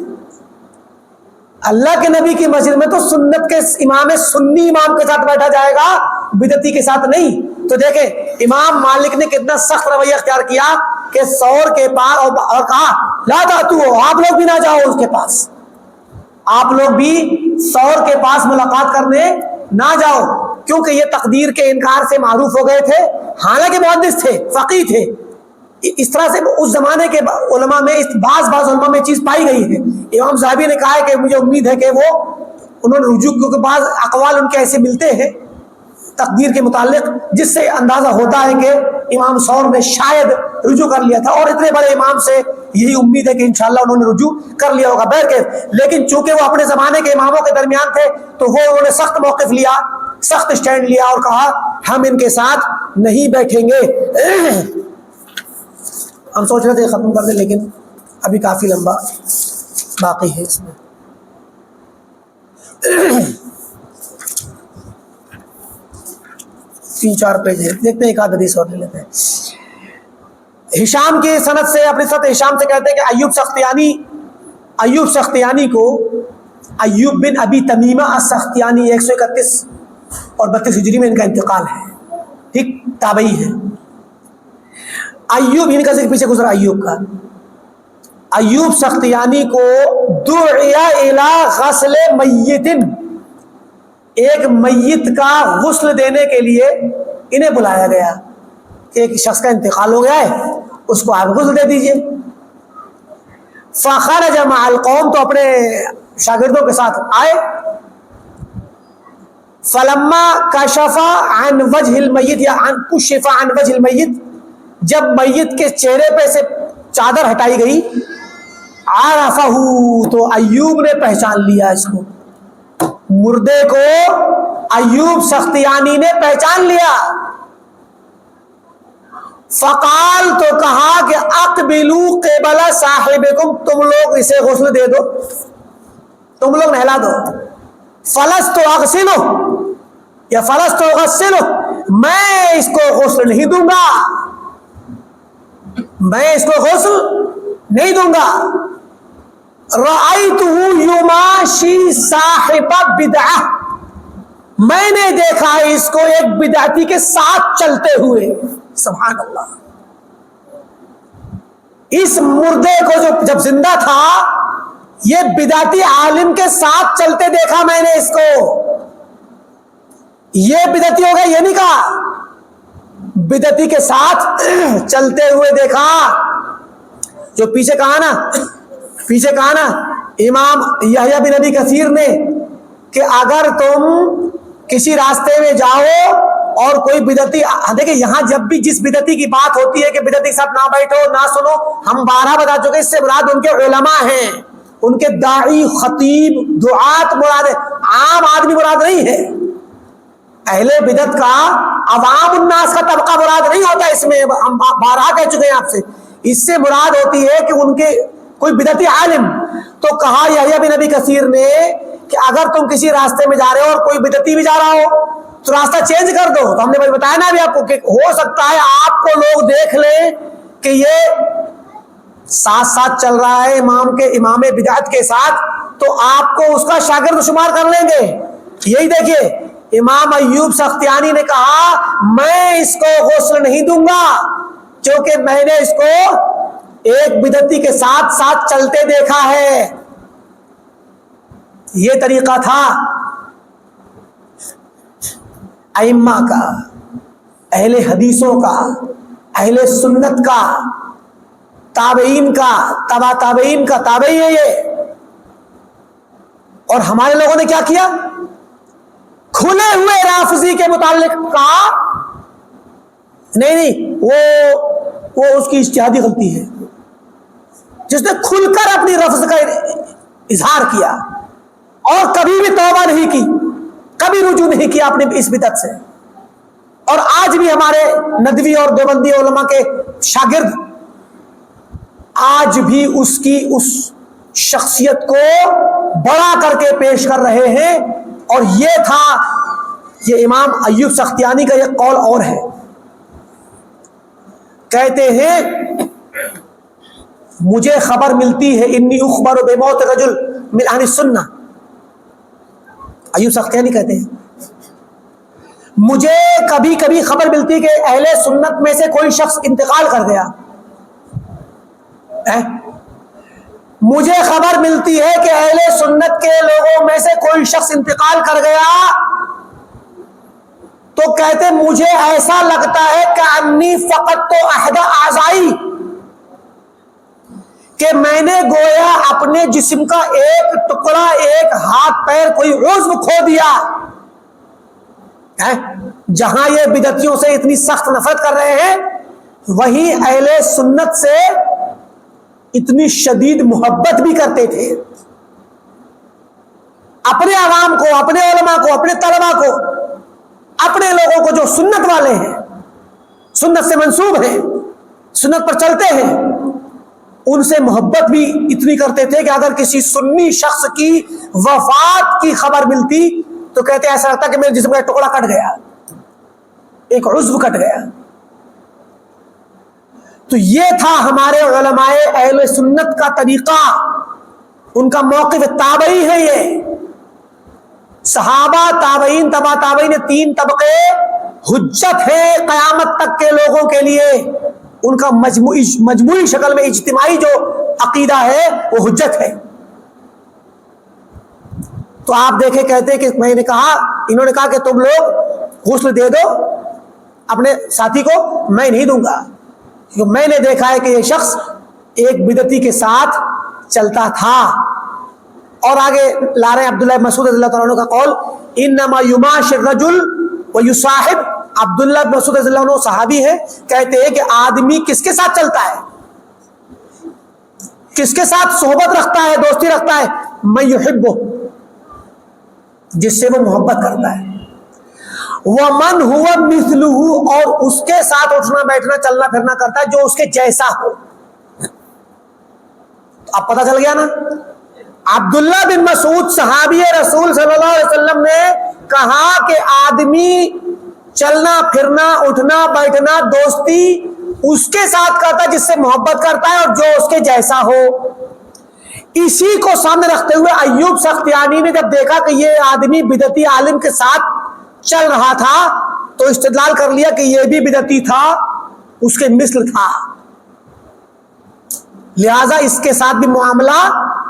S1: اللہ کے نبی کی مسجد میں تو سنت کے امام، سنی امام کے ساتھ بیٹھا جائے گا، بدعتی کے ساتھ نہیں۔ تو دیکھیں امام مالک نے کتنا سخت رویہ اختیار کیا کہ ثور کے پاس، اور کہا لا تأتوا، آپ لوگ بھی نہ جاؤ اس کے پاس، آپ لوگ بھی ثور کے پاس ملاقات کرنے نہ جاؤ، کیونکہ یہ تقدیر کے انکار سے معروف ہو گئے تھے، حالانکہ محدث تھے، فقیہ تھے، اس طرح سے اس زمانے کے علماء میں بعض علماء میں چیز پائی گئی ہے. امام ذہبی نے کہا ہے کہ مجھے امید ہے کہ وہ انہوں نے رجوع، کیونکہ بعض اقوال ان کے ایسے ملتے ہیں تقدیر کے متعلق جس سے اندازہ ہوتا ہے کہ امام ثور نے شاید رجوع کر لیا تھا، اور اتنے بڑے امام سے یہی امید ہے کہ انشاءاللہ انہوں نے رجوع کر لیا ہوگا. لیکن چونکہ وہ اپنے زمانے کے اماموں کے درمیان تھے تو انہوں نے سخت موقف لیا، سخت اسٹینڈ لیا اور کہا ہم ان کے ساتھ نہیں بیٹھیں گے. ہم سوچ رہے تھے ختم کر دیں لیکن ابھی کافی لمبا باقی ہے اس میں. تین چار پیج ہے، دیکھتے ہیں ایک آدھ حدیث اور لے لیتے ہیں. ہشام کی سند سے، اپنی سند ہشام سے کہتے ہیں کہ ایوب سختیانی کو، ایوب بن ابی تمیمہ السختیانی 131 اور 32 ہجری میں ان کا انتقال ہے. ٹھیک، تابعی ہے. ایوب، ان کا ذکر پیچھے گزرا ایوب کا. ایوب سختیانی کو دعی الی غسل میت، ایک میت کا غسل دینے کے لیے انہیں بلایا گیا کہ ایک شخص کا انتقال ہو گیا ہے، اس کو آپ غسل دے دیجئے. فخرج مع القوم، تو اپنے شاگردوں کے ساتھ آئے. فلما کشف عن وجه المیت یا کشف عن وجه المیت، جب میت کے چہرے پہ سے چادر ہٹائی گئی، عرفہ، تو ایوب نے پہچان لیا اس کو، مردے کو ایوب سختیانی نے پہچان لیا. فقال، تو کہا کہ اقبلوا قبل صاحبکم، تم لوگ اسے غسل دے دو، تم لوگ نہلا دو. فلست اغسلہ یا فلست اغسلہ، میں اس کو غسل نہیں دوں گا، میں اس کو غسل نہیں دوں گا. رأیتہ یماشی صاحب بدعہ، میں نے دیکھا اس کو ایک بدعتی کے ساتھ چلتے ہوئے. سبحان اللہ. اس مردے کو جو جب زندہ تھا یہ بدعتی عالم کے ساتھ چلتے دیکھا میں نے اس کو. یہ بدعتی ہو گیا یہ نہیں کہا، بدعتی کے ساتھ چلتے ہوئے دیکھا. جو پیچھے کہا نا امام یحییٰ بن ابی کثیر نے کہ اگر تم کسی راستے میں جاؤ اور کوئی بدعتی، دیکھیں یہاں جب بھی جس بدعتی کی بات ہوتی ہے کہ بدعتی کے ساتھ نہ بیٹھو نہ سنو، ہم بارہ بتا چکے، اس سے مراد ان کے علماء ہیں، ان کے داعی، خطیب، دعات مراد ہے، عام آدمی مراد نہیں ہے. اہل بدعت کا عوام الناس کا طبقہ مراد نہیں ہوتا اس میں، ہم بارہ کہہ چکے ہیں آپ سے. اس سے مراد ہوتی ہے کہ ان کے کوئی بدعتی عالم. تو کہا یحییٰ بن ابی کثیر نے کہ اگر تم کسی راستے میں جا رہے ہو اور کوئی بدعتی بھی جا رہا ہو تو راستہ چینج کر دو. تو ہم نے بتایا نا ابھی آپ کو کہ ہو سکتا ہے آپ کو لوگ دیکھ لیں کہ یہ ساتھ ساتھ چل رہا ہے امام بدعت کے ساتھ، تو آپ کو اس کا شاگرد شمار کر لیں گے. یہی دیکھیے امام ایوب سختیانی نے کہا میں اس کو غسل نہیں دوں گا کیونکہ میں نے اس کو ایک بدعتی کے ساتھ ساتھ چلتے دیکھا ہے. یہ طریقہ تھا ائمہ کا، اہل حدیثوں کا، اہل سنت کا، تابعین کا، تبع تابعین کا. تابعی ہے یہ. اور ہمارے لوگوں نے کیا کیا؟ کھلے ہوئے رافضی کے متعلق کہا نہیں وہ اس کی اجتہادی غلطی ہے، جس نے کھل کر اپنی رفض کا اظہار کیا اور کبھی بھی توبہ نہیں کی، کبھی رجوع نہیں کیا اپنے اس بدعت سے. اور آج بھی ہمارے ندوی اور دیوبندی علماء کے شاگرد آج بھی اس کی اس شخصیت کو بڑا کر کے پیش کر رہے ہیں. اور یہ تھا یہ امام ایوب سختیانی کا یہ قول اور ہے. کہتے ہیں مجھے خبر ملتی ہے، انی اخبر بموت رجل من اہل السنہ. ایوب سختیانی کہتے ہیں مجھے کبھی کبھی خبر ملتی کہ اہل سنت میں سے کوئی شخص انتقال کر گیا. مجھے خبر ملتی ہے کہ اہل سنت کے لوگوں میں سے کوئی شخص انتقال کر گیا تو کہتے مجھے ایسا لگتا ہے کہ انی فقط تو احد اعضائی، کہ میں نے گویا اپنے جسم کا ایک ٹکڑا، ایک ہاتھ پیر، کوئی عضو کھو دیا ہے۔ جہاں یہ بدعتیوں سے اتنی سخت نفرت کر رہے ہیں، وہی اہل سنت سے اتنی شدید محبت بھی کرتے تھے۔ اپنے عوام کو، اپنے علماء کو، اپنے طلباء کو، اپنے لوگوں کو جو سنت والے ہیں، سنت سے منسوب ہیں، سنت پر چلتے ہیں، ان سے محبت بھی اتنی کرتے تھے کہ اگر کسی سنی شخص کی وفات کی خبر ملتی تو کہتے ایسا لگتا کہ میرے جسم کا ایک ٹکڑا کٹ گیا، ایک عضو کٹ گیا۔ تو یہ تھا ہمارے علماء اہل سنت کا طریقہ، ان کا موقف تابعی ہے۔ یہ صحابہ، تابعین، تبع تابعین، تین طبقے حجت ہے قیامت تک کے لوگوں کے لیے۔ ان کا مجموعی شکل میں اجتماعی جو عقیدہ ہے وہ حجت ہے۔ تو آپ دیکھیں، کہتے کہ میں نے کہا، انہوں نے کہا کہ تم لوگ غسل دے دو اپنے ساتھی کو، میں نہیں دوں گا، کیونکہ میں نے دیکھا ہے کہ یہ شخص ایک بدعتی کے ساتھ چلتا تھا۔ اور آگے لا رہے ہیں عبداللہ مسعود رضی اللہ تعالیٰ عنہ کا قول، انما یماشی الرجل ویصاحب۔ عبداللہ مسعود رضی اللہ عنہ صحابی ہے، کہتے ہیں کہ آدمی کس کے ساتھ چلتا ہے، کس کے ساتھ صحبت رکھتا ہے، دوستی رکھتا ہے، من یحبہ، جس سے وہ محبت کرتا ہے، ومن هو مثلہ، اور اس کے ساتھ اٹھنا بیٹھنا چلنا پھرنا کرتا ہے جو اس کے جیسا ہو۔ اب پتہ چل گیا نا، عبداللہ بن مسعود صحابی رسول صلی اللہ علیہ وسلم نے کہا کہ آدمی چلنا پھرنا اٹھنا بیٹھنا دوستی اس کے ساتھ کرتا ہے جس سے محبت کرتا ہے اور جو اس کے جیسا ہو۔ اسی کو سامنے رکھتے ہوئے ایوب سختیانی نے جب دیکھا کہ یہ آدمی بدعتی عالم کے ساتھ چل رہا تھا تو استدلال کر لیا کہ یہ بھی بدعتی تھا، اس کے مثل تھا، لہذا اس کے ساتھ بھی معاملہ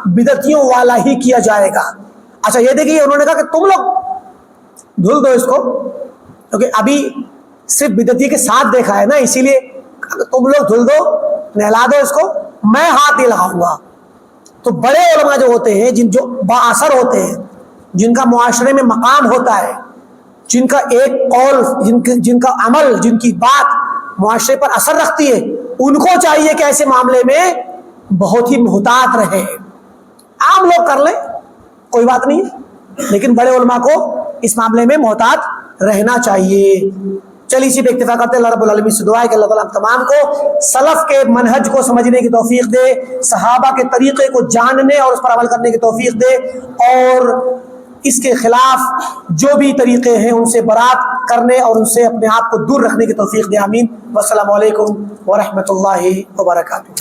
S1: بدعتیوں والا ہی کیا جائے گا۔ اچھا یہ دیکھیے، انہوں نے کہا کہ تم لوگ دھل دو اس کو، کیونکہ ابھی صرف بدعتی کے ساتھ دیکھا ہے نا، اسی لیے تم لوگ دھل دو، نہلا دو اس کو، میں ہاتھ نہیں لگاؤں گا۔ تو بڑے علماء جو ہوتے ہیں، جو با اثر ہوتے ہیں، جن کا معاشرے میں مقام ہوتا ہے، جن کا ایک قول، جن کا عمل، جن کی بات معاشرے پر اثر رکھتی ہے، ان کو چاہیے کہ ایسے معاملے میں بہت ہی محتاط رہے۔ عام لوگ کر لیں کوئی بات نہیں، لیکن بڑے علماء کو اس معاملے میں محتاط رہنا چاہیے۔ چلیے اسی پہ اکتفا کرتے ہیں۔ اللہ رب العالمین سے دعا ہے کہ اللہ تعالیٰ تمام کو سلف کے منہج کو سمجھنے کی توفیق دے، صحابہ کے طریقے کو جاننے اور اس پر عمل کرنے کی توفیق دے، اور اس کے خلاف جو بھی طریقے ہیں ان سے برات کرنے اور ان سے اپنے آپ کو دور رکھنے کی توفیق دے۔ آمین۔ والسلام علیکم ورحمۃ اللہ وبرکاتہ۔